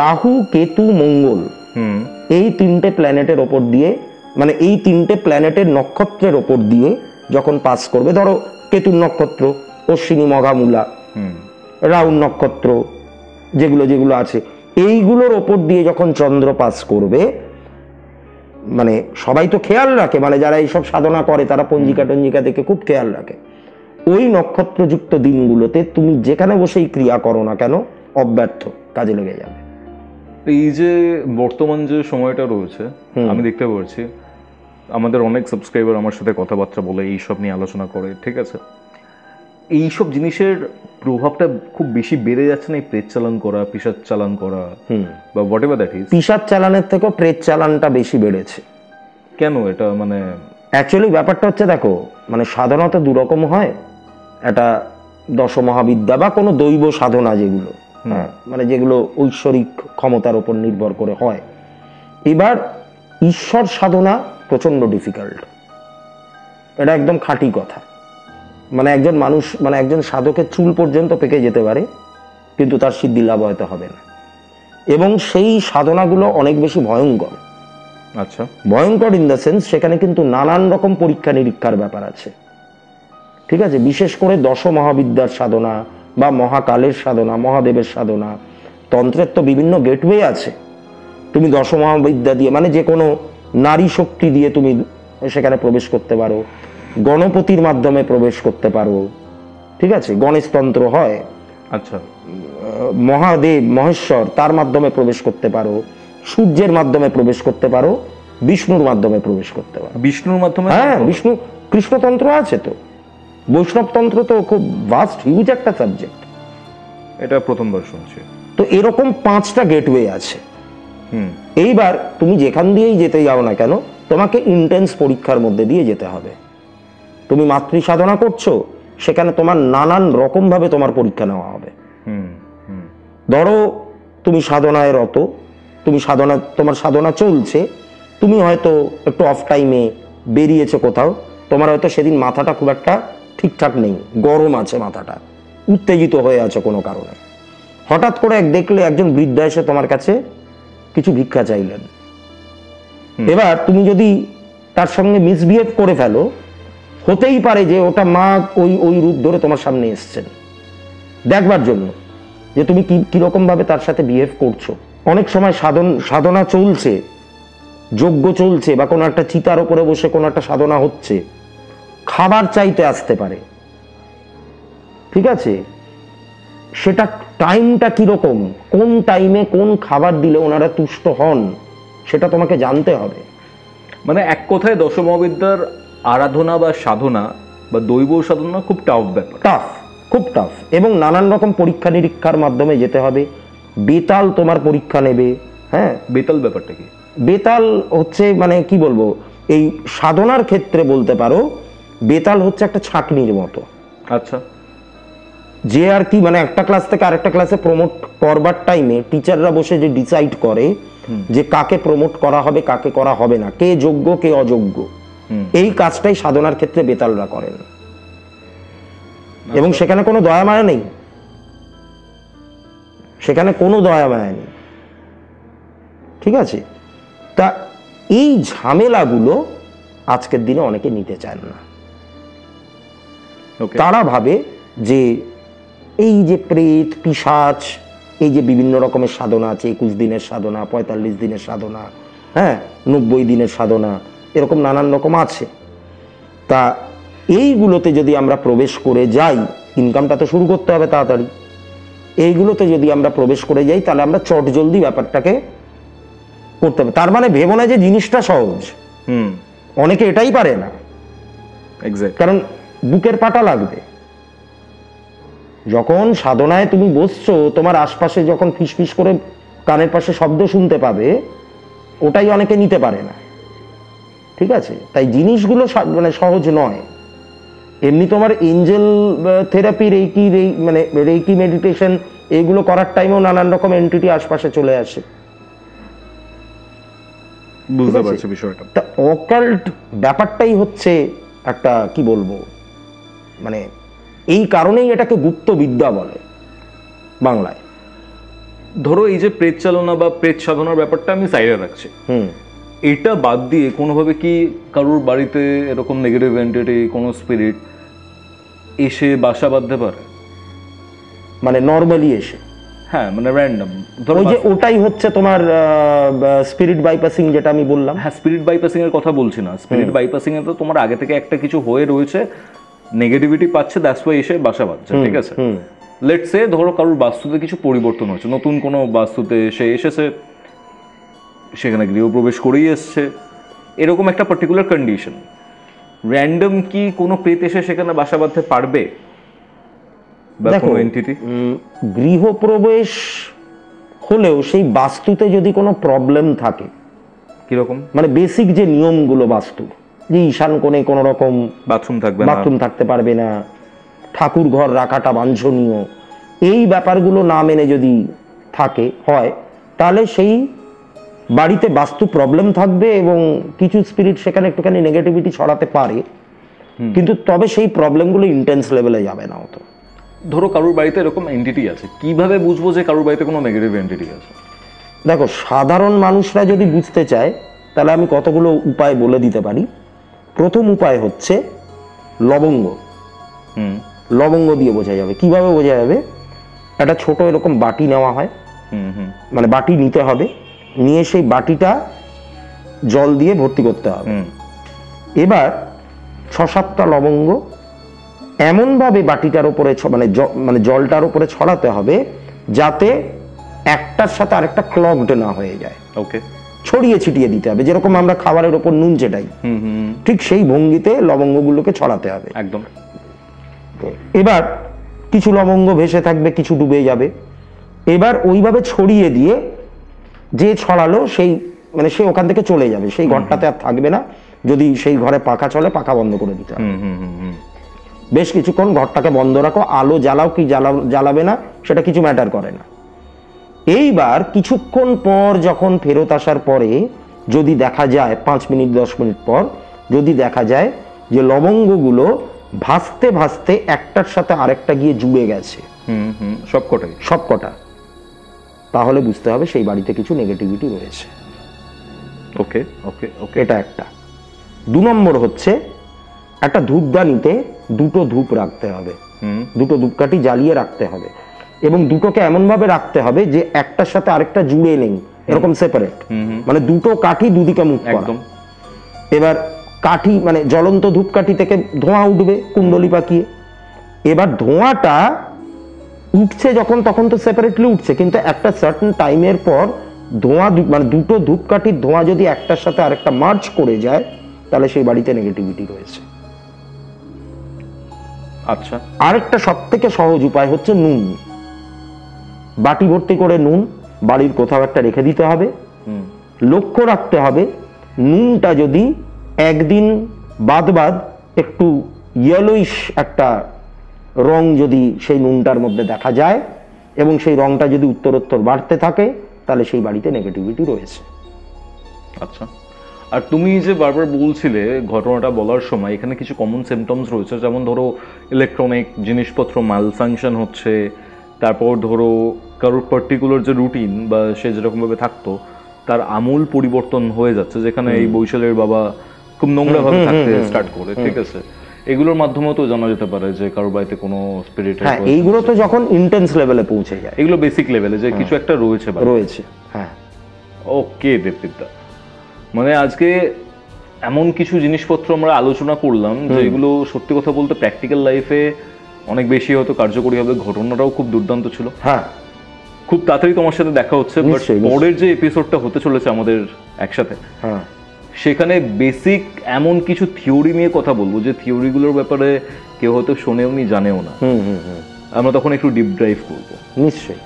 রাহু, কেতু, মঙ্গল এই তিনটে প্ল্যানেটের ওপর দিয়ে, মানে এই তিনটে প্ল্যানেটের নক্ষত্রের ওপর দিয়ে যখন পাস করবে, ধরো কেতুর নক্ষত্র অশ্বিনী, মঘা, মূলা, রাহুর নক্ষত্র যেগুলো যেগুলো আছে, এইগুলোর ওপর দিয়ে যখন চন্দ্র পাস করবে, মানে সবাই তো খেয়াল রাখে, মানে যারা এইসব সাধনা করে তারা পঞ্জিকা টঞ্জিকা দেখে খুব খেয়াল রাখে, ওই নক্ষত্রযুক্ত দিনগুলোতে তুমি যেখানে বসেই ক্রিয়া করো না কেন অব্যর্থ কাজে লেগে যাবে। এই যে বর্তমান যে সময়টা রয়েছে, আমি দেখতে পাচ্ছি আমাদের অনেক সাবস্ক্রাইবার আমার সাথে কথাবার্তা বলে এইসব নিয়ে আলোচনা করে, ঠিক আছে? এইসব জিনিসের প্রভাবটা খুব বেশি বেড়ে যাচ্ছে না, এই প্রেত চালান করা, পিশাচ চালান করা, বা হোয়াট এভার দ্যাট ইজ। পিশাচ চালানের থেকেও প্রেত চালানটা বেশি বেড়েছে। কেন এটা? মানে অ্যাকচুয়ালি ব্যাপারটা হচ্ছে, দেখো, মানে সাধনা তো দুরকম হয়, একটা দশমহাবিদ্যা বা কোনো দৈব সাধনা যেগুলো, হ্যাঁ, মানে যেগুলো ঐশ্বরিক ক্ষমতার উপর নির্ভর করে হয়। এবার ঈশ্বর সাধনা প্রচন্ড ডিফিকাল্ট, এটা একদম খাঁটি কথা। মানে একজন মানুষ, মানে একজন সাধকের চুল পর্যন্ত পেকে যেতে পারে, কিন্তু তার সিদ্ধি লাভ হয়তো হবে না। এবং সেই সাধনাগুলো অনেক বেশি ভয়ঙ্কর। আচ্ছা, ভয়ঙ্কর ইন দ্য সেন্স সেখানে কিন্তু নানান রকম পরীক্ষা নিরীক্ষার ব্যাপার আছে, ঠিক আছে? বিশেষ করে দশ মহাবিদ্যার সাধনা বা মহাকালের সাধনা, মহাদেবের সাধনা, তন্ত্রের তো বিভিন্ন গেটওয়ে আছে। তুমি দশ মহাবিদ্যা দিয়ে, মানে যে কোনো নারী শক্তি দিয়ে তুমি সেখানে প্রবেশ করতে পারো, গণপতির মাধ্যমে প্রবেশ করতে পারো, ঠিক আছে? গণেশতন্ত্র হয়, আচ্ছা, মহাদেব মহেশ্বর তার মাধ্যমে প্রবেশ করতে পারো, সূর্যের মাধ্যমে প্রবেশ করতে পারো, বিষ্ণুর মাধ্যমে প্রবেশ করতে পারো। বিষ্ণুর মাধ্যমে? হ্যাঁ, বিষ্ণু, কৃষ্ণতন্ত্র আছে তো, বৈষ্ণবতন্ত্র তো খুব ভাস্ট হিউজ একটা সাবজেক্ট। এটা প্রথমবার শুনছি। তো এরকম 5টা গেটওয়ে আছে। এইবার তুমি যেখান দিয়েই যেতে যাও না কেন, তোমাকে ইন্টেন্স পরীক্ষার মধ্যে দিয়ে যেতে হবে। তুমি মাতৃ সাধনা করছো, সেখানে তোমার নানান রকম ভাবে তোমার পরীক্ষা নেওয়া হবে। ধরো তুমি সাধনায় রত, তুমি সাধনা, তোমার সাধনা চলছে, তুমি হয়তো একটু অফ টাইমে বেরিয়েছো কোথাও, তোমার হয়তো সেদিন মাথাটা খুব একটা ঠিকঠাক নেই, গরম আছে মাথাটা, উত্তেজিত হয়ে আছে কোনো কারণে। হঠাৎ করে দেখলে একজন বৃদ্ধা এসে তোমার কাছে কিছু ভিক্ষা চাইলেন। এবার তুমি যদি তার সঙ্গে মিসবিহেভ করে ফেলো, হতেই পারে যে ওটা মা ওই রূপ ধরে তোমার সামনে এসছেন দেখবার জন্য যে তুমি কিরকম ভাবে তার সাথে বিহেভ করছো। অনেক সময় সাধনা চলছে, যজ্ঞ চলছে, বা কোনো একটা চিতার উপরে বসে কোনো একটা সাধনা হচ্ছে, খাবার চাইতে আসতে পারে, ঠিক আছে? সেটা টাইমটা কিরকম, কোন টাইমে কোন খাবার দিলে ওনারা তুষ্ট হন, সেটা তোমাকে জানতে হবে। মানে এক কথায় দশমহাবিদ্যার আরাধনা বা সাধনা বা দৈব সাধনা খুব টাফ ব্যাপার, টাফ, খুব টাফ, এবং নানান রকম পরীক্ষা নিরীক্ষার মাধ্যমে যেতে হবে। বেতাল তোমার পরীক্ষা নেবে। হ্যাঁ, বেতাল ব্যাপারটা কি? বেতাল হচ্ছে, মানে কি বলবো, এই সাধনার ক্ষেত্রে বলতে পারো বেতাল হচ্ছে একটা ছাঁকনির মতো। আচ্ছা, যে আর কি, মানে একটা ক্লাস থেকে আরেকটা ক্লাসে প্রমোট করবার টাইমে টিচাররা বসে যে ডিসাইড করে যে কাকে প্রমোট করা হবে, কাকে করা হবে না, কে যোগ্য কে অযোগ্য, এই কাজটাই সাধনার ক্ষেত্রে বেতালরা করেন। এবং সেখানে কোনো দয়া মায়া নেই, সেখানে কোনো দয়া মায়া নেই, ঠিক আছে? তা এই ঝামেলাগুলো আজকের দিনে অনেকে নিতে চান না। তারা ভাবে যে এই যে প্রেত পিশাচ, এই যে বিভিন্ন রকমের সাধনা আছে, 21 দিনের সাধনা, 45 দিনের সাধনা, হ্যাঁ, 90 দিনের সাধনা, এরকম নানান রকম আছে। তা এইগুলোতে যদি আমরা প্রবেশ করে যাই, ইনকামটা তো শুরু করতে হবে তাড়াতাড়ি, এইগুলোতে যদি আমরা প্রবেশ করে যাই তাহলে আমরা চট জলদি ব্যাপারটাকে করতে হবে। তার মানে ভেবো না যে জিনিসটা সহজ, অনেকে এটাই পারে না, কারণ বুকের পাটা লাগবে। যখন সাধনায় তুমি বসছো, তোমার আশপাশে যখন ফিসফিস করে কানের পাশে শব্দ শুনতে পাবে, ওটাই অনেকে নিতে পারে না। ঠিক আছে, তাই জিনিসগুলো মানে সহজ নয়। এমনি তোমার এঞ্জেল থেরাপি, রেকি মেডিটেশন, এগুলো করার টাইমেও নানান রকম এন্টিটি আশপাশে চলে আসে। বুঝতে পারছি বিষয়টা। তা অকাল্ট ব্যাপারটাই হচ্ছে একটা, কি বলবো, মানে এই কারণেই এটাকে গুপ্ত বিদ্যা বলে বাংলায়। ধরো এই যে প্রেত চালনা বা প্রেত সাধনার ব্যাপারটা আমি সাইডে রাখছি, এটা বাদ দিয়ে কোনোভাবে কি কারোর বাড়িতে এরকম নেগেটিভ এন্টিটি, কোনো স্পিরিট এসে বাসা বাঁধতে পারে? মানে নর্মালি এসে? হ্যাঁ, মানে র্যান্ডম। ওই যে ওটাই হচ্ছে তোমার স্পিরিট বাইপাসিং, যেটা আমি বললাম। হ্যাঁ, স্পিরিট বাইপাসিং এর কথা বলছি না। স্পিরিট বাইপাসিং এ তো তোমার আগে থেকে একটা কিছু হয়ে রয়েছে, নেগেটিভিটি পাচ্ছে, দ্যাটস ওয়াই এসে বাসা বাঁধছে। ঠিক আছে, লেটস সে ধরো কারোর বাস্তুতে কিছু পরিবর্তন হয়েছে, নতুন কোনো বাস্তুতে সে এসেছে, সেখানে গৃহপ্রবেশ করেই এসছে, এরকম একটা পার্টিকুলার কন্ডিশন। র্যান্ডম কি কোনো প্রেত এসে সেখানে বাসা বাঁধতে পারবে? দেখো, গৃহপ্রবেশ হলেও সেই বাস্তুতে যদি কোনো প্রবলেম থাকে, কিরকম? মানে বেসিক যে নিয়মগুলো বাস্তু, যে ঈশান কোণে কোনো রকম বাথরুম থাকতে পারবে না, ঠাকুর ঘর রাখাটা বাঞ্ছনীয়, এই ব্যাপারগুলো না মেনে যদি হয়, তাহলে সেই বাড়িতে বাস্তু প্রবলেম থাকবে এবং কিছু স্পিরিট সেখানে একটুখানি নেগেটিভিটি ছড়াতে পারে, কিন্তু তবে সেই প্রবলেমগুলো ইন্টেন্স লেভেলে যাবে না অত। ধরো কারোর বাড়িতে এরকম এন্টিটি আছে, কিভাবে বুঝবো যে কারোর বাড়িতে কোনো নেগেটিভ এন্টিটি আছে? দেখো, সাধারণ মানুষরা যদি বুঝতে চায় তাহলে আমি কতগুলো উপায় বলে দিতে পারি। প্রথম উপায় হচ্ছে লবঙ্গ। লবঙ্গ দিয়ে বোঝা যাবে। কিভাবে বোঝা যাবে? একটা ছোট এরকম বাটি নেওয়া হয়, মানে বাটি নিতে হবে, নিয়ে সেই বাটিটা জল দিয়ে ভর্তি করতে হবে। এবার 6-7টা লবঙ্গ এমনভাবে বাটিটার উপরে মানে জলটার উপরে ছড়াতে হবে যাতে একটার সাথে আরেকটা ক্লগড না হয়ে যায়। ওকে, ছড়িয়ে ছিটিয়ে দিতে হবে, যেরকম আমরা খাবারের উপর নুন চেটাই, ঠিক সেই ভঙ্গিতে লবঙ্গগুলোকে ছড়াতে হবে একদম। এবার কিছু লবঙ্গ ভেসে থাকবে, কিছু ডুবে যাবে। এবার ওইভাবে ছড়িয়ে দিয়ে যে ছড়ালো সেই মানে সে ওখান থেকে চলে যাবে, সেই ঘরটাতে আর থাকবে না। যদি সেই ঘরে পাখা চলে, পাখা বন্ধ করে দিতে হবে। বেশ কিছুক্ষণ ঘরটাকে বন্ধ রাখো, আলো জ্বালাও কি জ্বালাবে না সেটা কিছু ম্যাটার করে না। এইবার কিছুক্ষণ পর যখন ফেরত আসার পরে যদি দেখা যায়, 5 মিনিট 10 মিনিট পর যদি দেখা যায় যে লবঙ্গগুলো ভাসতে ভাসতে একটার সাথে আরেকটা গিয়ে জুড়ে গেছে, সবকটা, তাহলে বুঝতে হবে সেই বাড়িতে কিছু নেগেটিভিটি রয়েছে। ওকে ওকে ওকে, এটা একটা। 2 নম্বর হচ্ছে একটা ধূপদানিতে 2টো ধূপ রাখতে হবে, 2টো ধূপকাঠি জ্বালিয়ে রাখতে হবে, এবং দুটোকে এমন ভাবে রাখতে হবে যে একটার সাথে আরেকটা জুড়ে নেই, এরকম সেপারেট, মানে 2টো কাঠি দুদিকে মুখ করা। এবার কাঠি মানে জ্বলন্ত ধূপকাঠি থেকে ধোঁয়া উঠবে কুণ্ডলি পাকিয়ে। এবার ধোঁয়াটা উঠছে যখন, তখন তো সেপারেটলি উঠছে, কিন্তু একটা সার্টেন টাইমের পর ধোঁয়া মানে 2টো ধূপকাঠির ধোঁয়া যদি একটার সাথে আরেকটা মার্চ করে যায়, তাহলে সেই বাড়িতে নেগেটিভিটি রয়েছে। আচ্ছা, আরেকটা সব থেকে সহজ উপায় হচ্ছে নুন। বাটি ভর্তি করে নুন বাড়ির কোথাও একটা রেখে দিতে হবে। লক্ষ্য রাখতে হবে নুনটা যদি একদিন বাদ একটু ইয়েলোইশ একটা রং যদি সেই নুনটার মধ্যে দেখা যায় এবং সেই রংটা যদি উত্তরোত্তর বাড়তে থাকে, তাহলে সেই বাড়িতে নেগেটিভিটি রয়েছে। আচ্ছা, আর তুমি যে বারবার বলছিলে ঘটনাটা বলার সময় এখানে কিছু কমন সিমটমস রয়েছে, যেমন ধরো ইলেকট্রনিক জিনিসপত্র মালফাংশন হচ্ছে, তারপর ধরো কারোর পার্টিকুলার যে রুটিন বা সে যেরকমভাবে থাকতো তার আমূল পরিবর্তন হয়ে যাচ্ছে, যেখানে এই বৈশালের বাবা খুব নোংরাভাবে থাকতে স্টার্ট করে। ঠিক আছে, এগুলোর মাধ্যমেও তো জানা যেতে পারে যে কারোর বাড়িতে কোনো স্পিরিট। হ্যাঁ, এইগুলো তো যখন ইন্টেন্স লেভেলে পৌঁছে যায়, এগুলো বেসিক লেভেলে যে কিছু একটা রয়েছে। হ্যাঁ, ওকে দেবদীপদা, মানে আজকে এমন কিছু জিনিসপত্র আমরা আলোচনা করলাম যেগুলো সত্যি কথা বলতে প্র্যাকটিক্যাল লাইফে অনেক বেশি হয়তো কার্যকরী হবে। ঘটনাটাও খুব দুর্দান্ত ছিল। হ্যাঁ, খুব তাড়াতাড়ি তোমার সাথে দেখা হচ্ছে, বাট পরের যে এপিসোডটা হতে চলেছে আমাদের একসাথে, সেখানে বেসিক এমন কিছু থিওরি নিয়ে কথা বলবো যে থিওরিগুলোর ব্যাপারে কেউ হয়তো শোনেও নি, জানেও না। আমরা তখন একটু ডিপ ড্রাইভ করবো। নিশ্চয়ই।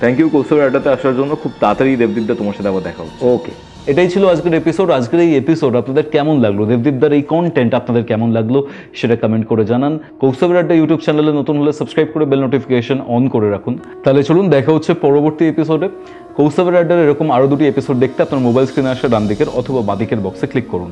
থ্যাংক ইউ কৌস্তবের আড্ডাতে আসার জন্য। খুব তাড়াতাড়ি দেবদীপদা তোমার সাথে আবার দেখা হচ্ছে। ওকে, এটাই ছিল আজকের এপিসোড। আজকের এই এপিসোড আপনাদের কেমন লাগলো, দেবদীপদার এই কন্টেন্ট আপনাদের কেমন লাগলো সেটা কমেন্ট করে জানান। কৌস্তবের আড্ডা ইউটিউব চ্যানেলে নতুন হলে সাবস্ক্রাইব করে বেল নোটিফিকেশন অন করে রাখুন। তাহলে চলুন দেখা হচ্ছে পরবর্তী এপিসোডে। কৌস্তবের আড্ডার এরকম আরও 2টি এপিসোড দেখতে আপনার মোবাইল স্ক্রিনে আসা ডান দিকের অথবা বাঁ দিকের বক্সে ক্লিক করুন।